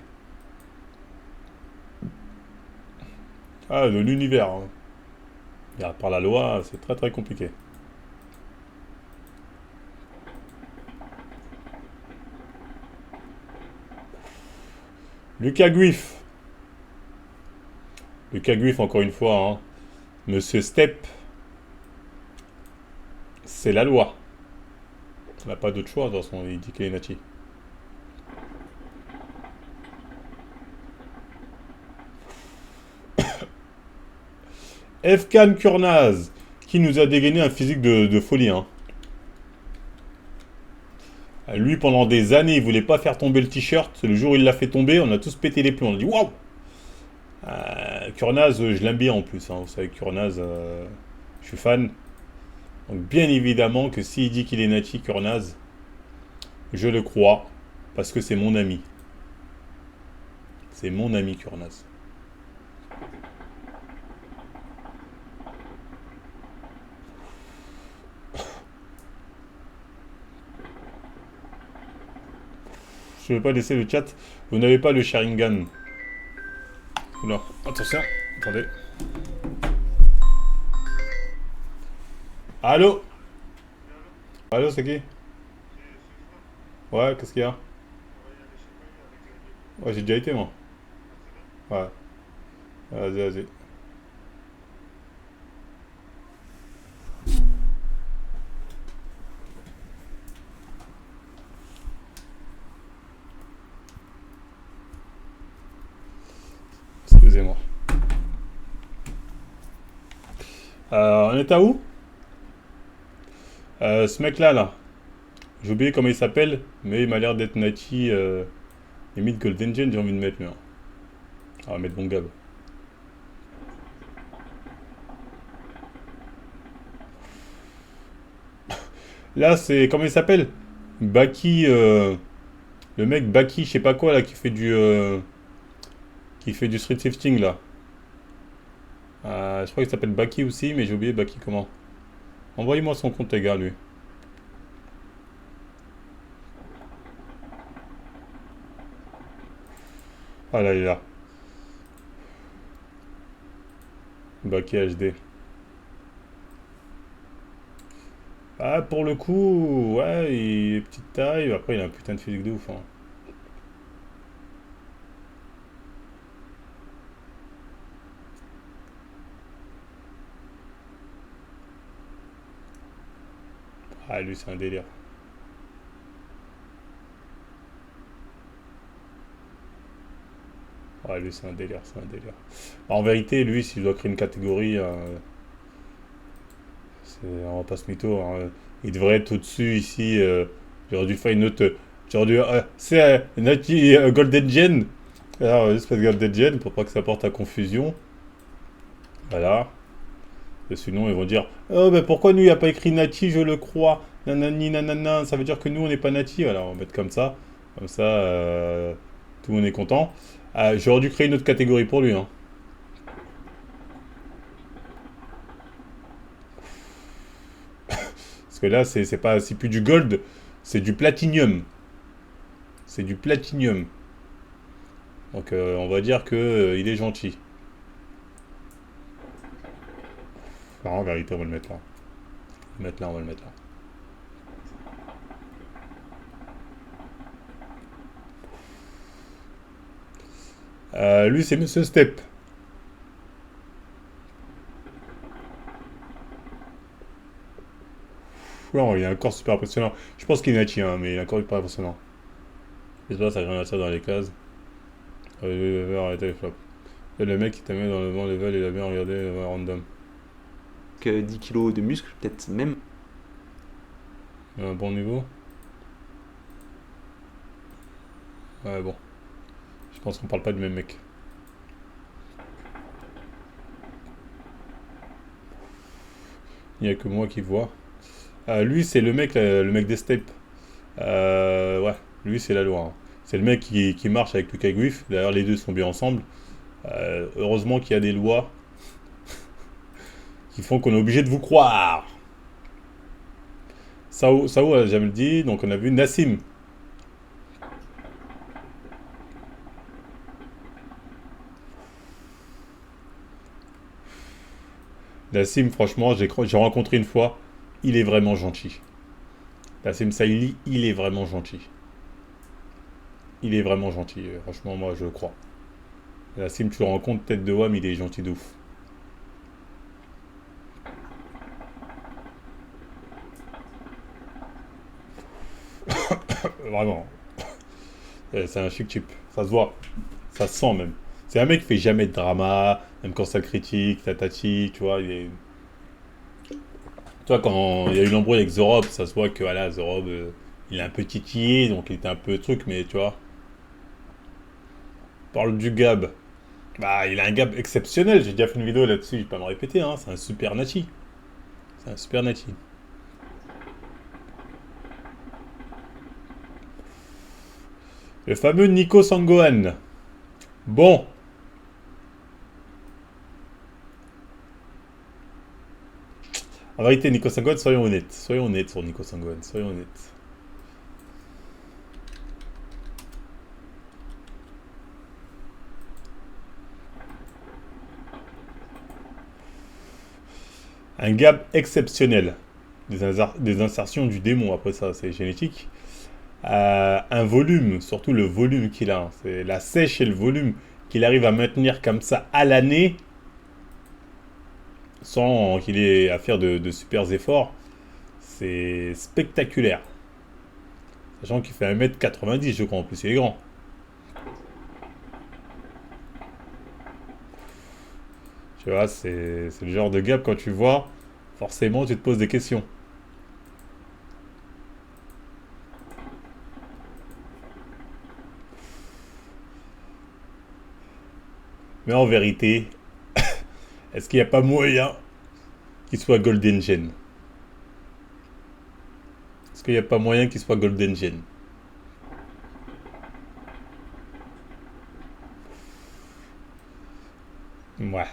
Speaker 2: Ah, de l'univers. Hein. Et par la loi, c'est très très compliqué. Lucas Guif. Lucas Guif, encore une fois. Hein. Monsieur Step. C'est la loi. On n'a pas d'autre choix, de toute façon, il dit qu'il est nati. Efkan Kurnaz, qui nous a dégainé un physique de folie. Hein. Lui, pendant des années, il voulait pas faire tomber le t-shirt. Le jour où il l'a fait tomber, on a tous pété les plombs. On a dit waouh. Kurnaz, je l'aime bien en plus. Hein. Vous savez, Kurnaz, je suis fan. Donc, bien évidemment que s'il dit qu'il est nati, Kurnaz, je le crois. Parce que c'est mon ami. C'est mon ami, Kurnaz. Je ne vais pas laisser le chat. Vous n'avez pas le Sharingan. Oula, attention. Attendez. Allô? Allô, c'est qui? Ouais, qu'est-ce qu'il y a? Ouais, j'ai déjà été, moi. Ouais. Vas-y, vas-y. Excusez-moi. On est à où? Ce mec-là, là. J'ai oublié comment il s'appelle, mais il m'a l'air d'être nati. Limite Golden Gen, j'ai envie de mettre, lui. Hein. On va mettre bon Gab. Là, c'est... Comment il s'appelle? Baki... le mec Baki, je sais pas quoi, là, qui fait du street lifting, là. Je crois qu'il s'appelle Baki aussi, mais j'ai oublié Baki comment. Envoyez-moi son compte, les gars, lui. Ah là, il est là. Baki HD. Ah, pour le coup, ouais, il est petite taille. Après, il a un putain de physique de ouf, hein. Ah, lui, c'est un délire. Ouais, lui, c'est un délire, c'est un délire. En vérité, lui, s'il doit créer une catégorie, on va pas se mytho, hein. Il devrait être au-dessus ici. J'aurais dû faire une autre. J'aurais dû. C'est Nati Golden Gen. Alors, espèce de Golden Gen pour pas que ça porte à confusion. Voilà. Et sinon, ils vont dire oh, mais pourquoi nous, il n'y a pas écrit Nati, je le crois. Nanani, nanana. Ça veut dire que nous, on n'est pas Nati. Alors, on va mettre comme ça. Comme ça, tout le monde est content. J'aurais dû créer une autre catégorie pour lui, hein. Parce que là, c'est plus du gold, c'est du platinium. C'est du platinium. Donc, on va dire que il est gentil. Enfin, en vérité, on va le mettre là. On va le mettre là, on va le mettre là. Lui, c'est Monsieur Step. Non, il a un corps super impressionnant. Je pense qu'il est Nachi, hein, mais il a un corps super impressionnant. J'espère que ça rien à ça dans les cases. Arrêtez les flops. Et le mec qui t'a mis dans le bon level, il a bien regardé le random.
Speaker 6: Que 10 kilos de muscle, peut-être même.
Speaker 2: Il a un bon niveau. Ouais, bon. Je pense qu'on parle pas du même mec. Il n'y a que moi qui vois. Lui, c'est le mec des steppes. Ouais, lui, c'est la loi, hein. C'est le mec qui marche avec Lucas Guif. D'ailleurs, les deux sont bien ensemble. Heureusement qu'il y a des lois qui font qu'on est obligé de vous croire. Sao a jamais le dit. Donc, on a vu Nassim. Nassim, franchement, j'ai rencontré une fois. Il est vraiment gentil. Nassim Saïli, il est vraiment gentil. Il est vraiment gentil. Franchement, moi, je le crois. Nassim, tu le rencontres tête de homme, il est gentil de ouf. Vraiment. C'est un chic type. Ça se voit. Ça se sent même. C'est un mec qui fait jamais de drama, même quand ça le critique, tatati, tu vois, il est... Tu vois, quand il y a eu l'embrouille avec Zorob, ça se voit que voilà, Zorob, il est un peu titillé, donc il était un peu truc, mais tu vois. Parle du Gab. Bah, il a un Gab exceptionnel, j'ai déjà fait une vidéo là-dessus, je vais pas me répéter, hein, c'est un super Nati. C'est un super Nati. Le fameux Nico Sangohan. Bon. En vérité, Nico Sangohan, soyons honnêtes. Soyons honnêtes sur Nico Sangohan, soyons honnêtes. Un gap exceptionnel. Des insertions du démon, après ça, c'est génétique. Un volume, surtout le volume qu'il a. C'est la sèche et le volume qu'il arrive à maintenir comme ça à l'année, sans qu'il ait à faire de super efforts. C'est spectaculaire. Sachant qu'il fait 1m90, je crois, en plus, il est grand. Tu vois, c'est le genre de gap, quand tu vois, forcément, tu te poses des questions. Mais en vérité, est-ce qu'il n'y a pas moyen qu'il soit Golden Gen? Est-ce qu'il n'y a pas moyen qu'il soit Golden Gen? Ouais.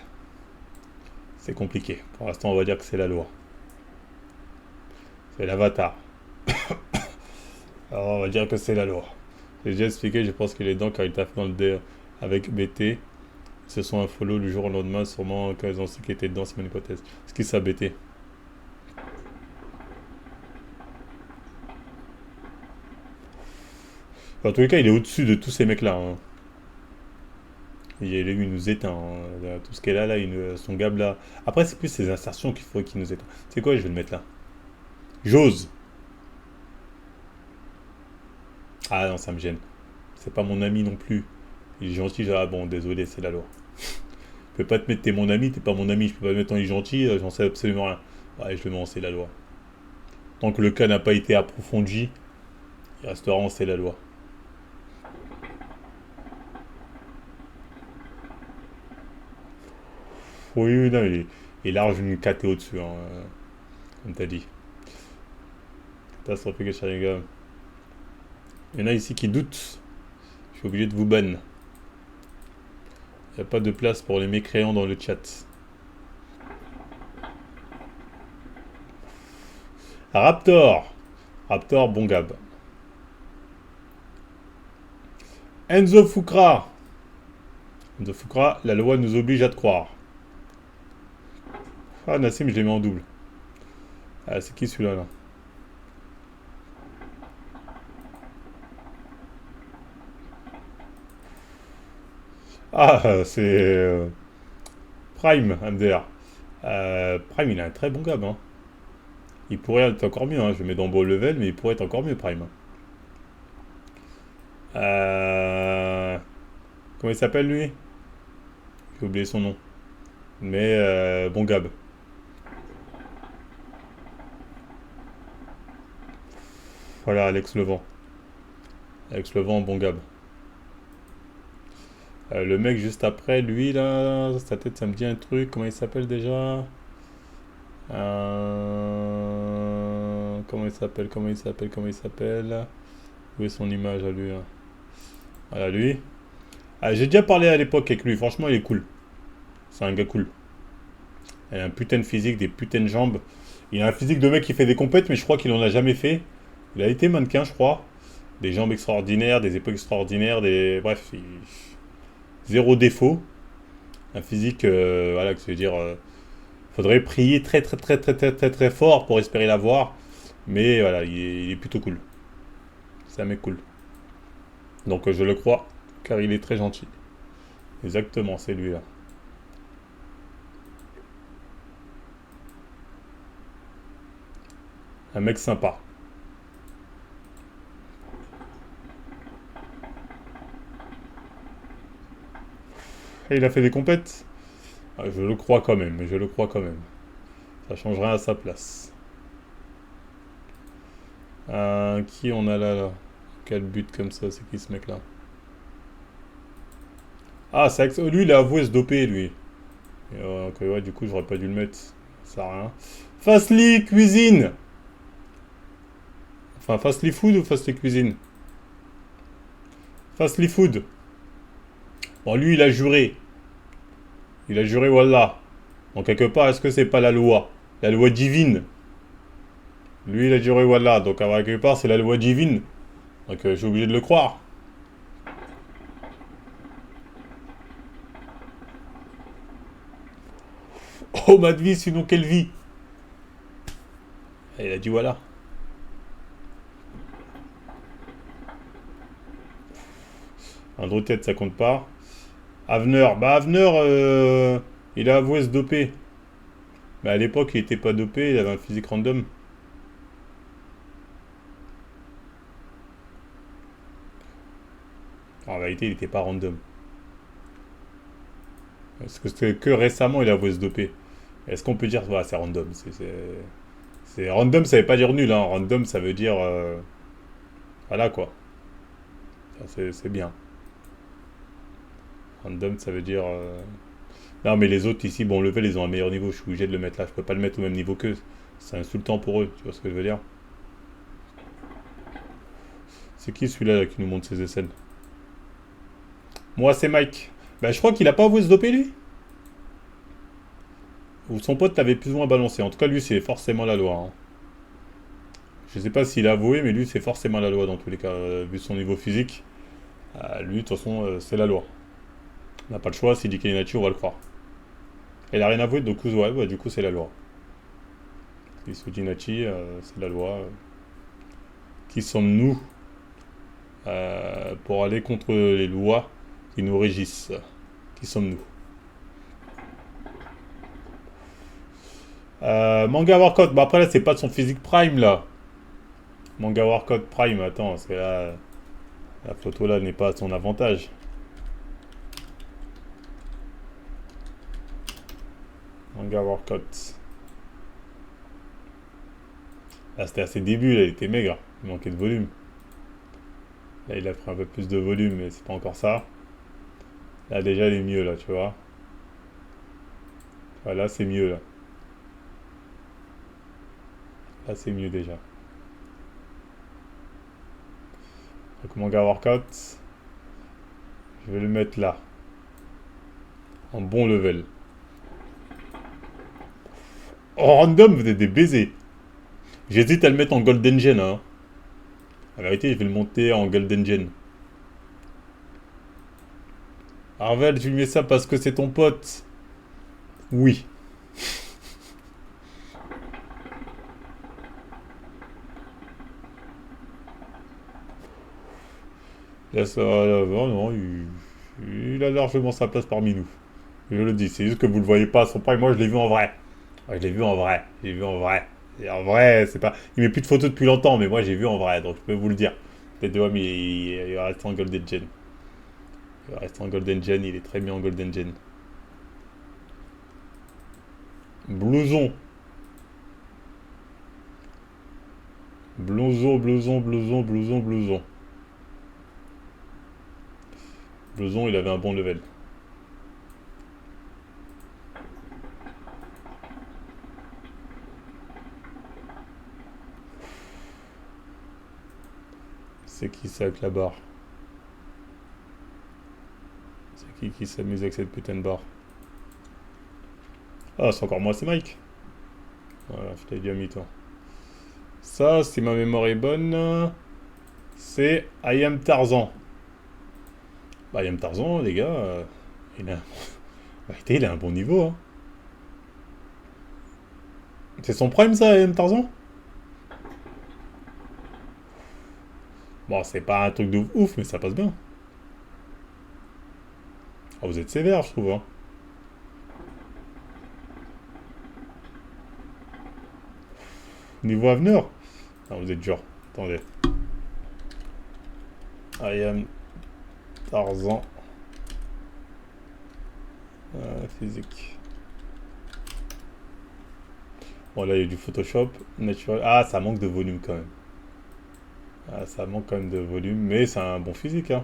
Speaker 2: C'est compliqué. Pour l'instant, on va dire que c'est la loi. C'est l'avatar. Alors, on va dire que c'est la loi. J'ai déjà expliqué, je pense qu'il est dedans car il t'a fait dans le DR avec BT. Ils se sont un follow le jour au lendemain, sûrement quand ils ont su qu'il était dedans, c'est mon hypothèse. Ce qui ça BT. En tous les cas, il est au-dessus de tous ces mecs-là. Hein. Il nous éteint. Hein. Tout ce qu'elle a là, son gab là. Après, c'est plus ses insertions qu'il faut qu'il nous éteint. C'est quoi, je vais le mettre là. J'ose. Ah non, ça me gêne. C'est pas mon ami non plus. Il est gentil, ah bon, désolé, c'est la loi. Je peux pas te mettre, t'es mon ami, t'es pas mon ami, je peux pas te mettre, il est gentil, j'en sais absolument rien. Ouais, je le mets en c'est la loi. Tant que le cas n'a pas été approfondi, il restera en c'est la loi. Oui, oui, non, il est large une KT au-dessus, hein, comme t'as dit. Catastrophique, les gars. Il y en a ici qui doutent. Je suis obligé de vous ban. Il n'y a pas de place pour les mécréants dans le chat. Raptor. Raptor, bon gab. Enzo Fukra. Enzo Fukra, la loi nous oblige à te croire. Ah, Nassim, je l'ai mis en double. Ah, c'est qui celui-là, là? Ah, c'est Prime, MDR. Prime, il a un très bon gab. Hein. Il pourrait être encore mieux. Hein. Je le mets dans beau level, mais il pourrait être encore mieux, Prime. Comment il s'appelle, lui? J'ai oublié son nom. Mais bon gab. Voilà, Alex Levent. Alex Levent, bon gab. Le mec juste après, lui là, sa tête ça me dit un truc, comment il s'appelle déjà? Comment il s'appelle? Où est son image à lui? Hein. Voilà lui. J'ai déjà parlé à l'époque avec lui, franchement il est cool. C'est un gars cool. Il a un putain de physique, des putains de jambes. Il a un physique de mec qui fait des compètes, mais je crois qu'il en a jamais fait. Il a été mannequin, je crois. Des jambes extraordinaires, des épaules extraordinaires, bref, zéro défaut. Un physique, voilà, que ça veut dire, faudrait prier très très très très très très très fort pour espérer l'avoir. Mais voilà, il est plutôt cool. C'est un mec cool. Donc je le crois, car il est très gentil. Exactement, c'est lui là. Un mec sympa. Et il a fait des compètes. Je le crois quand même, Ça changerait à sa place. Qui on a là? Quel but comme ça? C'est qui ce mec là? Ah, lui il a avoué se doper lui. Et, ouais, du coup j'aurais pas dû le mettre. Ça sert à rien. Fastly Cuisine. Enfin, Fastly Food ou Fastly Cuisine? Fastly Food. Bon, lui, il a juré. Wallah. Donc, quelque part, est-ce que c'est pas la loi? La loi divine. Lui, il a juré Wallah. Donc, quelque part, c'est la loi divine. Donc, je suis obligé de le croire. Oh, ma vie, sinon quelle vie? Et il a dit voilà. Andrew Tate, ça compte pas. Avner, il a avoué se doper. Mais à l'époque, il était pas dopé, il avait un physique random. En réalité, il était pas random. Parce que c'était que récemment, il a avoué se doper. Est-ce qu'on peut dire, voilà, c'est random. C'est random, ça veut pas dire nul, hein. Random, ça veut dire, voilà quoi. C'est bien. Random, ça veut dire... Non, mais les autres ici, bon, level, ils ont un meilleur niveau. Je suis obligé de le mettre là. Je peux pas le mettre au même niveau qu'eux. C'est insultant pour eux. Tu vois ce que je veux dire? C'est qui celui-là là, qui nous montre ses essais? Moi, c'est Mike. Bah, je crois qu'il a pas avoué se doper, lui. Ou son pote t'avait plus ou moins balancé. En tout cas, lui, c'est forcément la loi. Hein. Je sais pas s'il a avoué, mais lui, c'est forcément la loi dans tous les cas. Vu son niveau physique, lui, de toute façon, c'est la loi. On n'a pas le choix. S'il dit qu'il est nature, on va le croire. Il a rien avoué, donc ouais, bah, du coup, c'est la loi. Isujinachi, c'est la loi. Qui sommes-nous pour aller contre les lois qui nous régissent? Qui sommes-nous? Manga Workout, bah après là c'est pas de son physique prime là. Manga Workout prime, attends, parce que là la photo là n'est pas à son avantage. Manga Workout. Là c'était à ses débuts, là il était maigre, il manquait de volume. Là il a pris un peu plus de volume mais c'est pas encore ça. Là déjà il est mieux là, tu vois. Voilà, c'est mieux là. Là, c'est mieux déjà. Donc, Manga Workout, je vais le mettre là. En bon level. Oh, random, vous êtes des baisers. J'hésite à le mettre en Golden Gen. Hein. En vérité, je vais le monter en Golden Gen. Arvel, tu lui mets ça parce que c'est ton pote. Oui. Là, ça, là, non, il a largement sa place parmi nous. Je le dis, c'est juste que vous le voyez pas à son prime. Moi, je l'ai vu en vrai. Ouais, je l'ai vu en vrai. J'ai vu en vrai. Et en vrai, c'est pas. Il met plus de photos depuis longtemps, mais moi, j'ai vu en vrai. Donc, je peux vous le dire. Peut-être de mais il va rester en Golden Gen. Il va rester en Golden Gen. Il est très bien en Golden Gen. Blouson. Blouson, blouson, blouson, blouson, blouson. Blouson, il avait un bon level. C'est qui ça avec la barre? C'est qui s'amuse avec cette putain de barre? Ah, c'est encore moi, c'est Mike. Voilà, je t'ai déjà mis toi. Ça, si ma mémoire est bonne, c'est I Am Tarzan. Bah, I Am Tarzan, les gars, il a... il a un bon niveau. Hein. C'est son prime, ça, I Am Tarzan? Bon, c'est pas un truc de ouf, mais ça passe bien. Oh, vous êtes sévère, je trouve. Hein. Niveau avenir? Non, vous êtes dur. Attendez. I Am Tarzan. Physique. Bon, là, il y a du Photoshop. Naturel. Ah, ça manque de volume quand même. Ah, ça manque quand même de volume. Mais c'est un bon physique. Hein.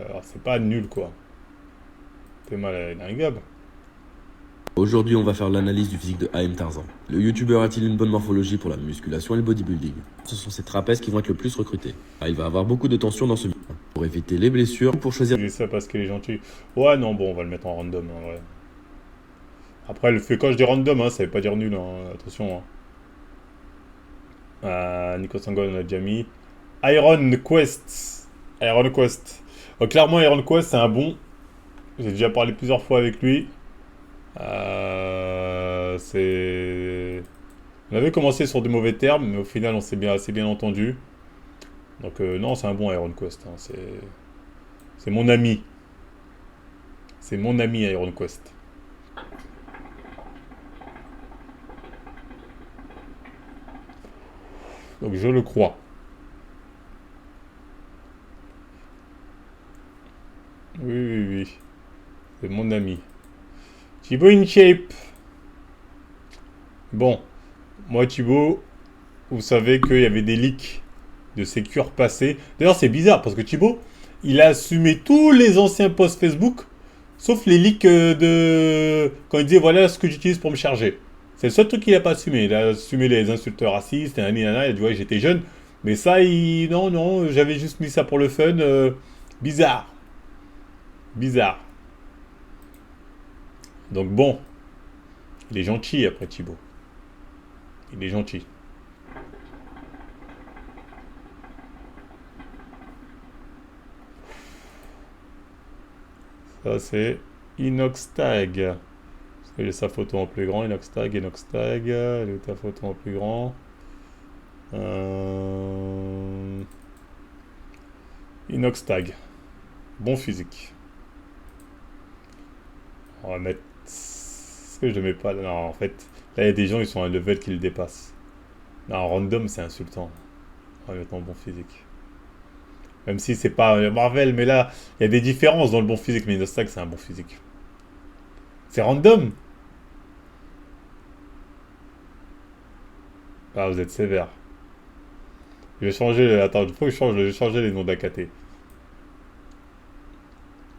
Speaker 2: Alors, c'est pas nul, quoi. C'est mal, il a un gab.
Speaker 7: Aujourd'hui, on va faire l'analyse du physique de AM Tarzan. Le youtubeur a-t-il une bonne morphologie pour la musculation et le bodybuilding? Ce sont ces trapèzes qui vont être le plus recrutés. Il va avoir beaucoup de tension dans ce milieu. Pour éviter les blessures, pour choisir...
Speaker 2: Je dis ça parce qu'il est gentil. Ouais, non, bon, on va le mettre en random, hein, ouais. Après, le fait quand je dis random, hein, ça veut pas dire nul, hein, attention. Hein. Nico Sangon, on a déjà mis. Iron Quest. Iron Quest. Clairement, Iron Quest, c'est un bon. J'ai déjà parlé plusieurs fois avec lui. C'est... On avait commencé sur de mauvais termes, mais au final, on s'est assez bien entendu. Donc, non, c'est un bon Iron Quest. Hein, c'est mon ami. C'est mon ami Iron Quest. Donc, je le crois. Oui, oui, oui. C'est mon ami. Thibaut in shape. Bon. Moi, Thibaut, vous savez qu'il y avait des leaks de ses cures passées. D'ailleurs, c'est bizarre parce que Thibaut, il a assumé tous les anciens posts Facebook, sauf les leaks de... Quand il disait, voilà ce que j'utilise pour me charger. C'est le seul truc qu'il a pas assumé. Il a assumé les insultes racistes, et il a dit, ouais, j'étais jeune. Mais ça, il... Non, non, j'avais juste mis ça pour le fun. Bizarre. Bizarre. Donc bon, il est gentil après Thibaut. Il est gentil. Ça c'est Inoxtag. Parce que j'ai sa photo en plus grand. Inoxtag, Inoxtag. Elle est où ta photo en plus grand? Inoxtag. Bon physique. On va mettre... Est-ce que je le mets pas là? Non, en fait, là il y a des gens qui sont à un level qui le dépassent. Non, random c'est insultant. On va mettre en bon physique. Même si c'est pas Marvel, mais là, il y a des différences dans le bon physique. Mais Inoxtag c'est un bon physique. C'est random. Ah, vous êtes sévère. Je vais changer... Attends, il faut que je vais changer les noms d'AKT.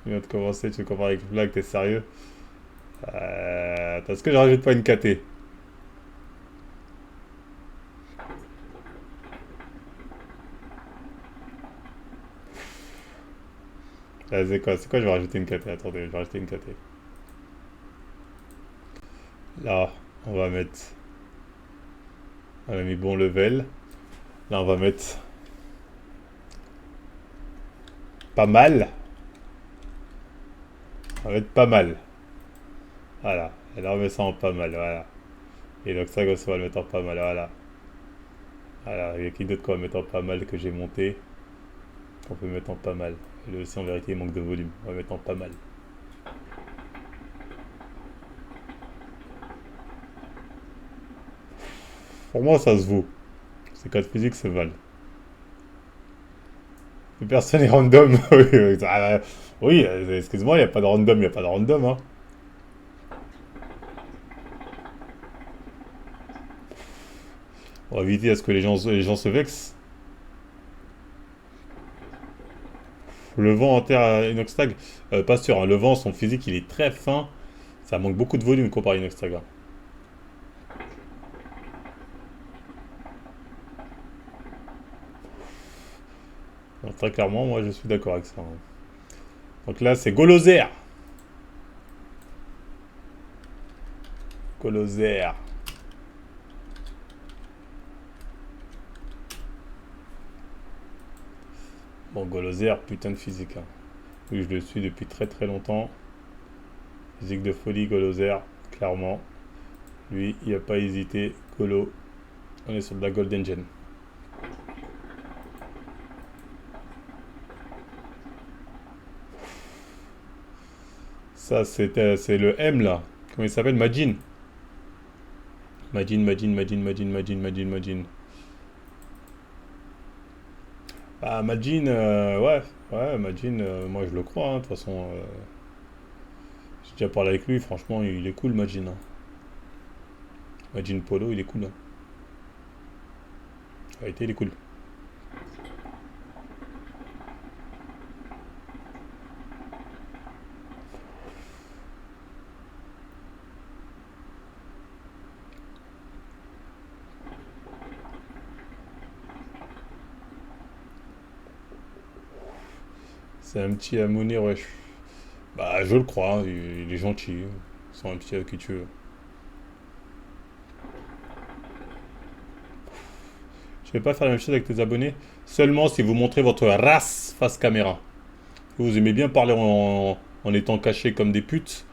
Speaker 2: Il vient de commencer, tu compares avec Flag, t'es sérieux? Attends, est-ce que je rajoute pas une KT? Là, c'est quoi, je vais rajouter une KT? Attendez, je vais rajouter une KT. Là, on va mettre... On a mis bon level. Là, on va mettre... Pas mal. On va mettre pas mal. Voilà. Et là, on met ça en pas mal, voilà. Et donc ça aussi, on va le mettre en pas mal, voilà. Voilà, il y a qui d'autre qu'on va mettre en pas mal que j'ai monté? On peut mettre en pas mal. Et là aussi, en vérité, il manque de volume. On va mettre en pas mal. Pour moi, ça se vaut. Ces codes physiques se valent. Plus personne est random. Oui, excuse-moi, il n'y a pas de random, il n'y a pas de random, hein. On va éviter à ce que les gens se vexent. Le vent en terre à Inoxtag, pas sûr, hein. Le vent, son physique, il est très fin. Ça manque beaucoup de volume comparé à Inoxtag, hein. Donc, très clairement, moi, je suis d'accord avec ça, hein. Donc là, c'est Golozer. Golozer. Bon, Golozer, putain de physique, hein. Oui, je le suis depuis très très longtemps. Physique de folie, Golozer, clairement. Lui, il n'a pas hésité. Golo. On est sur de la Golden Gen. Ça, c'est le M, là. Comment il s'appelle? Majin. Majin. Bah, Majin, ouais, Majin, moi je le crois, hein. De toute façon, j'ai déjà parlé avec lui, franchement, il est cool, Majin, hein. Majin Polo, il est cool, hein. En réalité, il est cool. C'est un petit à Mounir, ouais. Bah, je le crois, hein, il est gentil. C'est un petit à qui tu veux. Je vais pas faire la même chose avec tes abonnés. Seulement si vous montrez votre race face caméra. Vous aimez bien parler en étant caché comme des putes.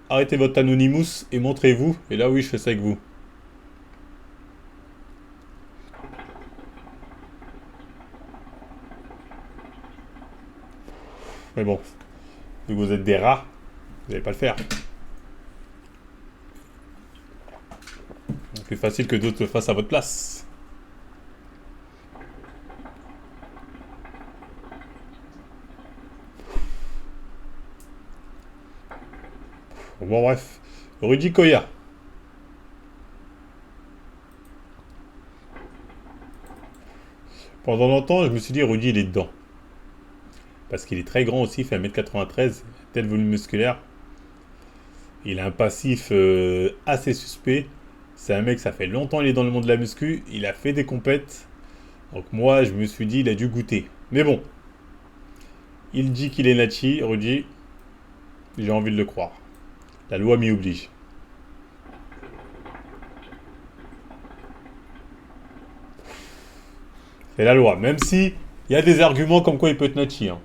Speaker 2: Arrêtez votre Anonymous et montrez-vous. Et là, oui, je fais ça avec vous. Mais bon, vu que vous êtes des rats, vous n'allez pas le faire. C'est plus facile que d'autres le fassent à votre place. Bon, bref. Rudy Koya. Pendant longtemps, je me suis dit, Rudy, il est dedans. Parce qu'il est très grand aussi, il fait 1m93, tel volume musculaire. Il a un passif assez suspect. C'est un mec, ça fait longtemps qu'il est dans le monde de la muscu. Il a fait des compètes. Donc moi, je me suis dit, il a dû goûter. Mais bon. Il dit qu'il est Nachi, Rudy. J'ai envie de le croire. La loi m'y oblige. C'est la loi. Même si il y a des arguments comme quoi il peut être Nachi. Hein.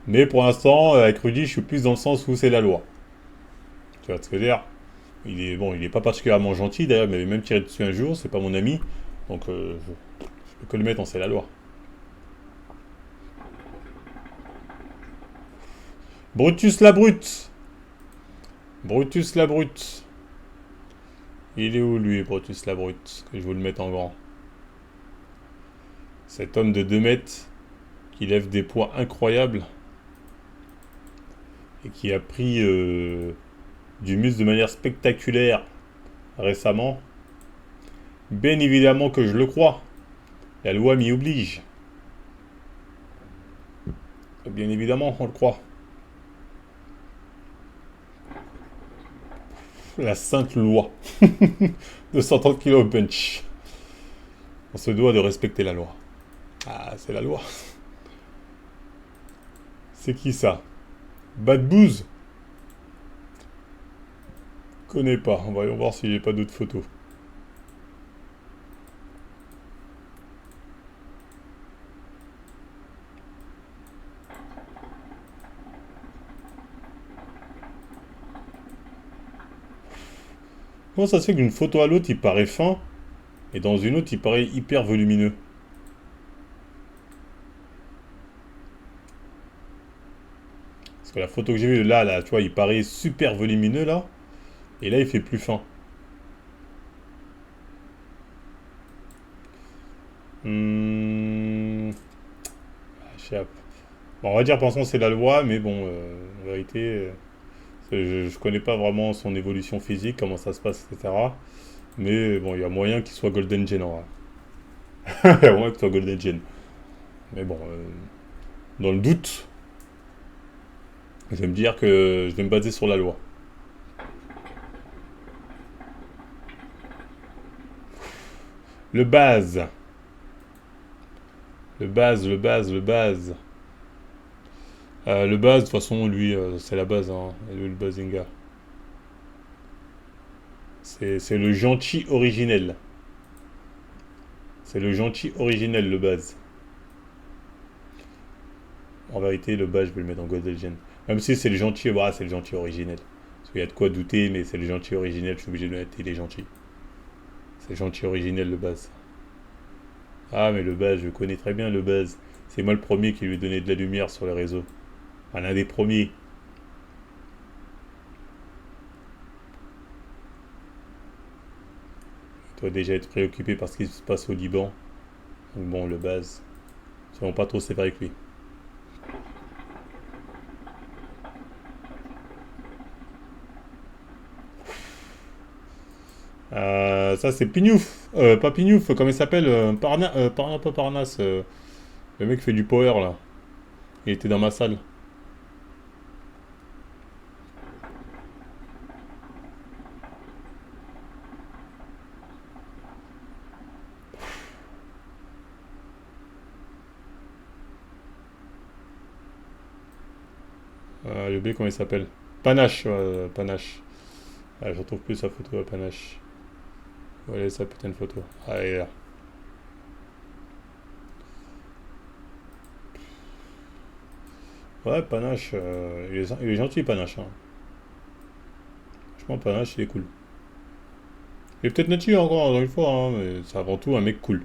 Speaker 2: Mais pour l'instant, avec Rudy, je suis plus dans le sens où c'est la loi. Tu vois ce que je veux dire? Il est pas particulièrement gentil d'ailleurs, il m'avait même tiré dessus un jour, c'est pas mon ami. Donc je peux que le mettre en c'est la loi. Brutus la brute. Brutus la brute. Il est où lui, Brutus la brute? Que je vous le mette en grand. Cet homme de 2 mètres qui lève des poids incroyables et qui a pris du muscle de manière spectaculaire récemment. Bien évidemment que je le crois. La loi m'y oblige. Bien évidemment, on le croit. La sainte loi. 230 kg au punch. On se doit de respecter la loi. Ah, c'est la loi. C'est qui ça? Bad Booze? Connais pas. On va voir si j'ai pas d'autres photos. Comment ça se fait qu'une photo à l'autre il paraît fin et dans une autre il paraît hyper volumineux? Parce que la photo que j'ai vue là, tu vois, il paraît super volumineux là. Et là il fait plus fin. Bon, on va dire pensons c'est la loi, mais bon, en vérité, je connais pas vraiment son évolution physique, comment ça se passe, etc. Mais bon, il y a moyen qu'il soit Golden Gen en vrai. Il y a moyen qu'il soit Golden Gen. Mais bon, dans le doute, je vais me dire que je vais me baser sur la loi. Le base. Le base. Le base, de toute façon, lui, c'est la base, hein. Et lui, le Bazinga. C'est le gentil originel. C'est le gentil originel, le base. En vérité, le base, je vais le mettre en Golden Gen. Même si c'est le gentil, bah, c'est le gentil originel. Parce qu'il y a de quoi douter, mais c'est le gentil originel, je suis obligé de le mettre, il est gentil. C'est le gentil originel, le base. Ah, mais le base, je connais très bien le base. C'est moi le premier qui lui ai donné de la lumière sur les réseaux. Enfin, l'un des premiers. Il doit déjà être préoccupé par ce qui se passe au Liban. Donc bon, le base. Soyons pas trop sévères avec lui. Ça c'est Pignouf. Pas Pignouf, comment il s'appelle pas Parnasse. Le mec qui fait du power là. Il était dans ma salle. J'ai oublié comment il s'appelle. Panache, Panache. Je retrouve plus sa photo à Panache. Voilà sa putain de photo. Allez là. Ouais, Panache, il est gentil, Panache. Hein. Franchement, Panache, il est cool. Il est peut-être nature encore, une fois, hein, mais c'est avant tout un mec cool.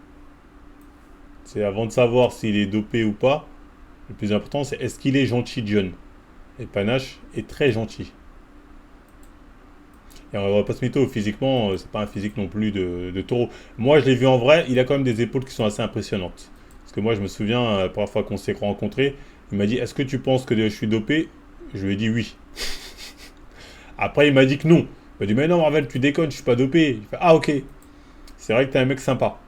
Speaker 2: C'est avant de savoir s'il est dopé ou pas, le plus important, c'est est-ce qu'il est gentil, John. Et Panache est très gentil. Et on va pas se mytho, physiquement, c'est pas un physique non plus de taureau. Moi, je l'ai vu en vrai, il a quand même des épaules qui sont assez impressionnantes. Parce que moi, je me souviens, la première fois qu'on s'est rencontrés, il m'a dit, est-ce que tu penses que je suis dopé? Je lui ai dit oui. Après, il m'a dit que non. Il m'a dit, mais non, Marvel, tu déconnes, je suis pas dopé. Il fait, ah, ok. C'est vrai que t'es un mec sympa.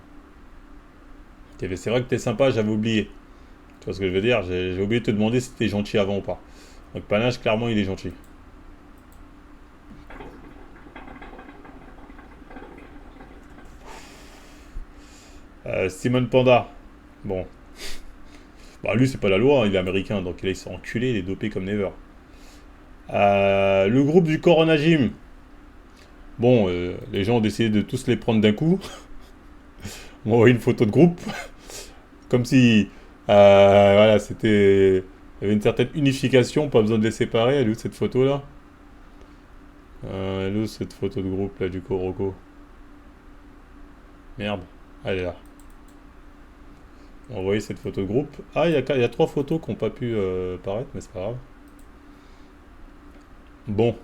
Speaker 2: C'est vrai que t'es sympa, j'avais oublié. Tu vois ce que je veux dire? J'ai oublié de te demander si t'es gentil avant ou pas. Donc Panache, clairement, il est gentil. Simon Panda. Bon. Bah lui, c'est pas la loi, hein, il est américain, donc là, il s'est enculé, il est dopé comme never. Le groupe du Corona Gym. Bon, les gens ont décidé de tous les prendre d'un coup. On m'a envoyé une photo de groupe. Comme si, voilà, c'était... Il y avait une certaine unification, pas besoin de les séparer. Elle est où cette photo-là? Elle est où cette photo de groupe, là, du Coroco? Merde, elle est là. On va envoyer cette photo de groupe. Ah, il y a 3 photos qui n'ont pas pu paraître, mais c'est pas grave. Bon.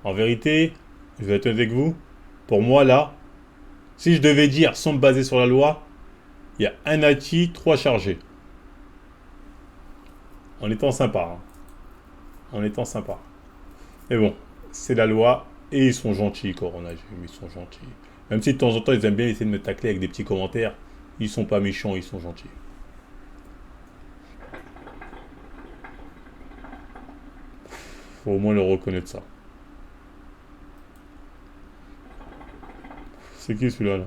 Speaker 2: En vérité, je vais être honnête avec vous. Pour moi, là, si je devais dire, sans me baser sur la loi, il y a un Nati, 3 chargés. En étant sympa. Hein. En étant sympa. Mais bon, c'est la loi. Et ils sont gentils, Corona Gym, ils sont gentils. Même si de temps en temps, ils aiment bien essayer de me tacler avec des petits commentaires. Ils sont pas méchants, ils sont gentils. Faut au moins leur reconnaître ça. C'est qui celui-là, là?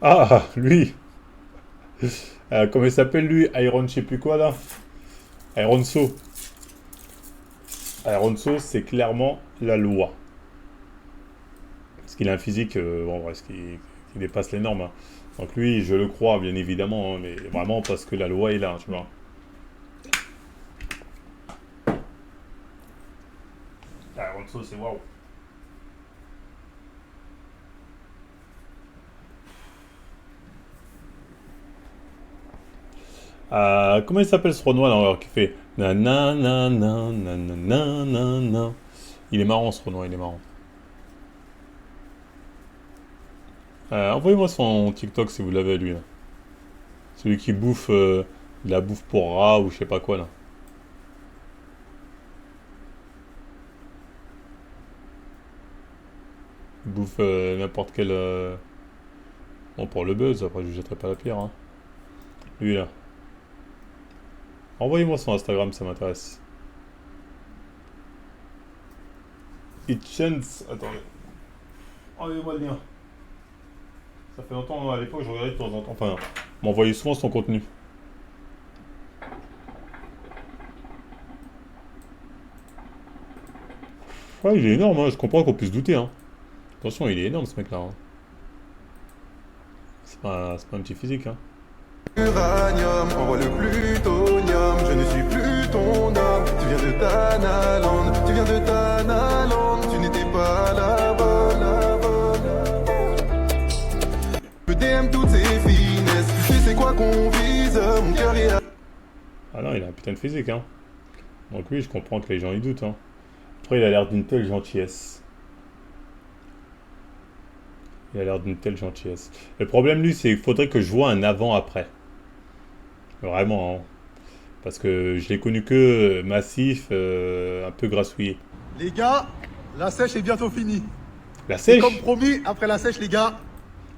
Speaker 2: Ah, lui. Comment il s'appelle, lui? Iron je sais plus quoi, là? Iron So. Iron So, c'est clairement la loi. Parce qu'il a un physique, bon, bref, qui dépasse les normes. Hein. Donc lui, je le crois, bien évidemment, hein, mais vraiment parce que la loi est là, tu vois. Iron So, c'est waouh. Comment il s'appelle ce Renoir là alors, qui fait nanana nanana. Il est marrant ce Renoir, il est marrant. Envoyez-moi son TikTok si vous l'avez lui là. Celui qui bouffe de la bouffe pour rat ou je sais pas quoi là. Il bouffe n'importe quel... Bon pour le buzz, après je ne jetterai pas la pierre. Hein. Lui là. Envoyez-moi son Instagram, ça m'intéresse. Itchens, attendez. Envoyez-moi le lien. Ça fait longtemps, à l'époque, je regardais de temps en temps. Enfin, m'envoyait souvent son contenu. Ouais, il est énorme, hein. Je comprends qu'on puisse douter. Hein. Attention, il est énorme ce mec-là. Hein. C'est pas un petit physique. Hein.
Speaker 8: Uranium, envoie le plutonium, je ne suis plus ton homme. Tu viens de Tanaland, tu viens de Tanaland, tu n'étais pas là-bas, là-bas. Le DM toutes ces finesses, tu sais c'est quoi qu'on vise, mon cœur est à...
Speaker 2: Ah non, il a un putain de physique, hein. Donc oui, je comprends que les gens y doutent, hein. Après, il a l'air d'une telle gentillesse. Il a l'air d'une telle gentillesse. Le problème, lui, c'est qu'il faudrait que je vois un avant-après. Vraiment, hein. Parce que je l'ai connu que massif, un peu grassouillé.
Speaker 8: Les gars, la sèche est bientôt finie.
Speaker 2: La sèche?
Speaker 8: Comme promis, après la sèche, les gars,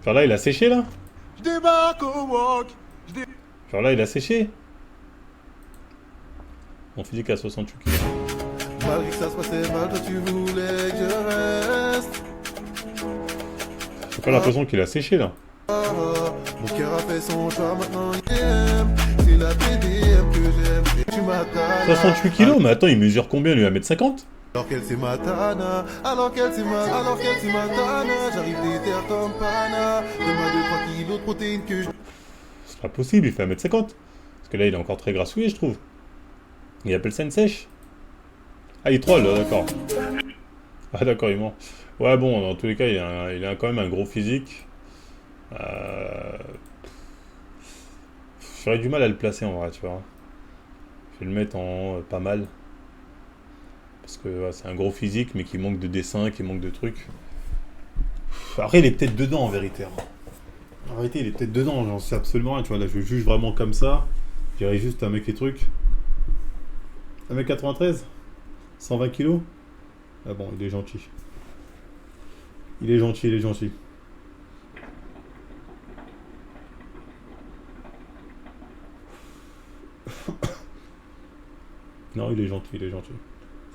Speaker 2: Genre là, il a séché, là?
Speaker 8: je débarque au walk.
Speaker 2: Genre là, il a séché? Mon physique à 68 kg.
Speaker 8: Malgré que ça se passait mal, toi tu voulais que je reste.
Speaker 2: J'ai pas l'impression qu'il a séché, là.
Speaker 8: Mon cœur a fait son choix, maintenant il aime. C'est la TDM que j'aime. Tu m'attends.
Speaker 2: 68 kilos? Mais attends, il mesure combien, lui? 1m50?
Speaker 8: Alors qu'elle c'est ma tana, alors qu'elle c'est ma tana. J'arrive des terres comme pana. Donne-moi 2-3 kilos de protéines que je...
Speaker 2: C'est pas possible, il fait 1m50. Parce que là, il est encore très grassouillé, je trouve. Il appelle ça une sèche? Ah, il troll, d'accord. Ah, d'accord, il ment. Ouais, bon, dans tous les cas, il a quand même un gros physique. J'aurais du mal à le placer en vrai, tu vois. Je vais le mettre en pas mal. Parce que ouais, c'est un gros physique, mais qui manque de dessin, qui manque de trucs. Après, il est peut-être dedans en vérité. Hein. En vérité, il est peut-être dedans, j'en sais absolument rien. Tu vois, là, je juge vraiment comme ça. Je dirais juste un mec les trucs. 1m93 120 kilos. Ah bon, il est gentil. Il est gentil, il est gentil. Non, il est gentil, il est gentil.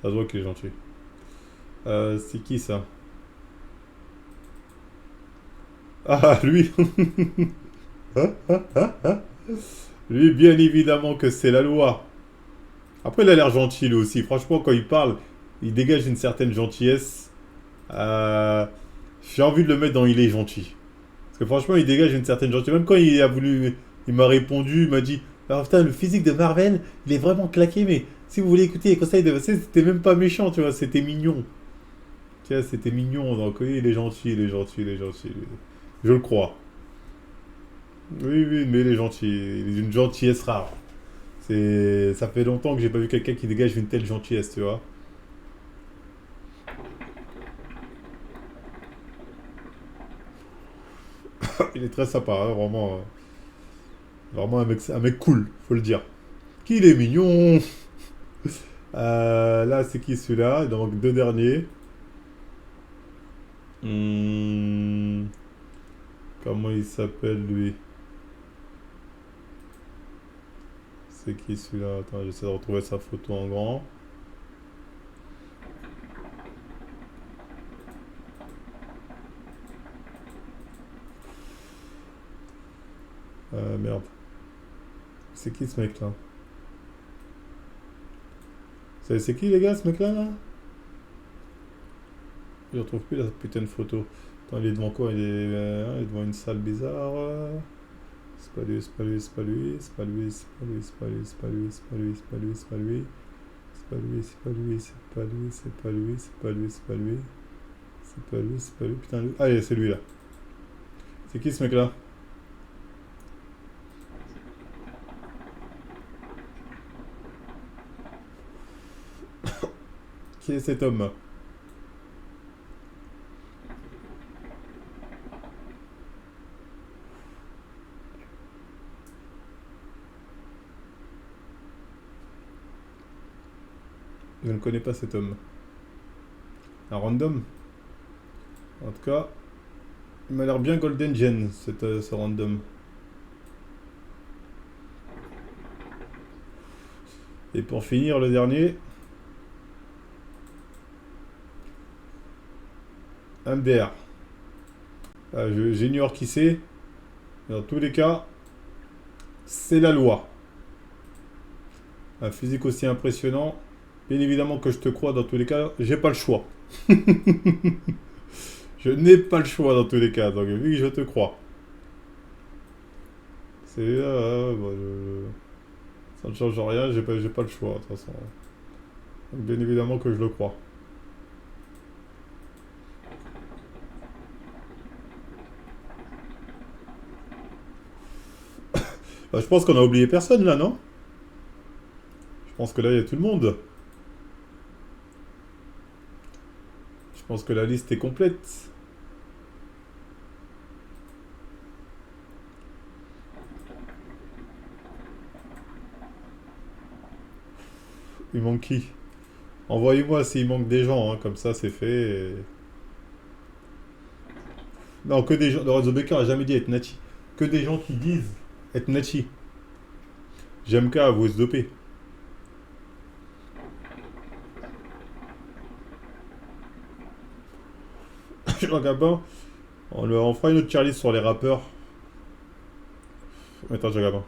Speaker 2: Ça se voit qu'il est gentil. C'est qui ça? Ah, lui. Lui, bien évidemment que c'est la loi. Après, il a l'air gentil, lui aussi. Franchement, quand il parle, il dégage une certaine gentillesse. J'ai envie de le mettre dans il est gentil. Parce que franchement, il dégage une certaine gentillesse. Même quand il a voulu... Il m'a répondu, il m'a dit... Alors putain, le physique de Marvel, il est vraiment claqué, mais si vous voulez écouter les conseils de... C'était même pas méchant, tu vois, c'était mignon. Tu vois, c'était mignon. Donc oui, il est gentil, il est gentil, il est gentil. Je le crois. Oui, oui, mais il est gentil. Il est d'une gentillesse rare. Ça fait longtemps que j'ai pas vu quelqu'un qui dégage une telle gentillesse, tu vois. Il est très sympa, hein, vraiment. Vraiment un mec cool, faut le dire. Qu'il est mignon. Là, c'est qui celui-là? Donc, deux derniers. Comment il s'appelle, lui? C'est qui celui-là? Attends, j'essaie de retrouver sa photo en grand. Merde. C'est qui ce mec-là? C'est qui les gars, ce mec-là là? Je retrouve plus la putain de photo. Attends, il est devant quoi? Il est devant une salle bizarre. C'est pas lui, c'est pas lui, c'est pas lui, c'est pas lui, c'est pas lui, c'est pas lui, c'est pas lui, c'est pas lui, c'est pas lui, c'est pas lui. C'est pas lui, c'est pas lui, c'est pas lui, c'est pas lui, c'est pas lui, c'est pas lui. C'est pas lui, c'est pas lui, putain lui. Allez, c'est lui là. C'est qui ce mec-là? Qui est cet homme? Je ne connais pas cet homme. Un random? En tout cas, il m'a l'air bien Golden Gen, ce random. Et pour finir, le dernier... MDR. J'ignore qui c'est. Dans tous les cas, c'est la loi. Un physique aussi impressionnant. Bien évidemment que je te crois dans tous les cas. J'ai pas le choix. Je n'ai pas le choix dans tous les cas. Donc oui, je te crois. C'est... Ça ne change rien. J'ai pas le choix de toute façon. Donc, bien évidemment que je le crois. Je pense qu'on a oublié personne là, non? Je pense que là, il y a tout le monde. Je pense que la liste est complète. Il manque qui? Envoyez-moi s'il manque des gens, hein, comme ça c'est fait. Non, que des gens. Lorenzo Becker a jamais dit être Nachi. Que des gens qui disent être Nachi. JMK à vous SDP. Jean Gabin. On fera une autre tier list sur les rappeurs. Attends, Jean Gabin.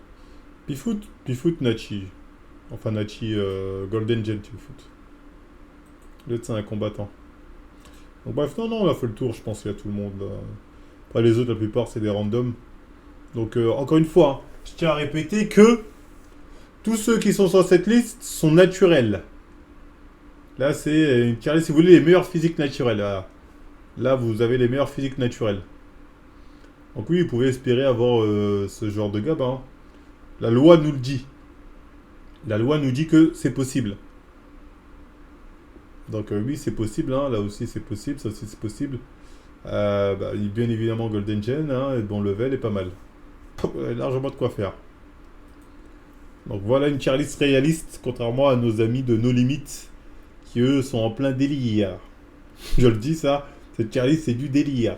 Speaker 2: Pifoot Nachi. Enfin Nachi Golden Gen Pifoot. L'autre c'est un combattant. Donc bref, non, on a fait le tour, je pense qu'il y a tout le monde. Après les autres, la plupart c'est des randoms. Donc encore une fois, hein, je tiens à répéter que tous ceux qui sont sur cette liste sont naturels. Là, c'est une tier list, si vous voulez, les meilleurs physiques naturels. Là, vous avez les meilleurs physiques naturels. Donc oui, vous pouvez espérer avoir ce genre de gamin. La loi nous le dit. La loi nous dit que c'est possible. Donc oui, c'est possible. Hein. Là aussi, c'est possible. Ça aussi, c'est possible. Bien évidemment, Golden Gen, hein, et bon level est pas mal. Largement de quoi faire. Donc voilà une tier list réaliste, contrairement à nos amis de No Limit, qui eux sont en plein délire. Je le dis ça, cette tier list c'est du délire.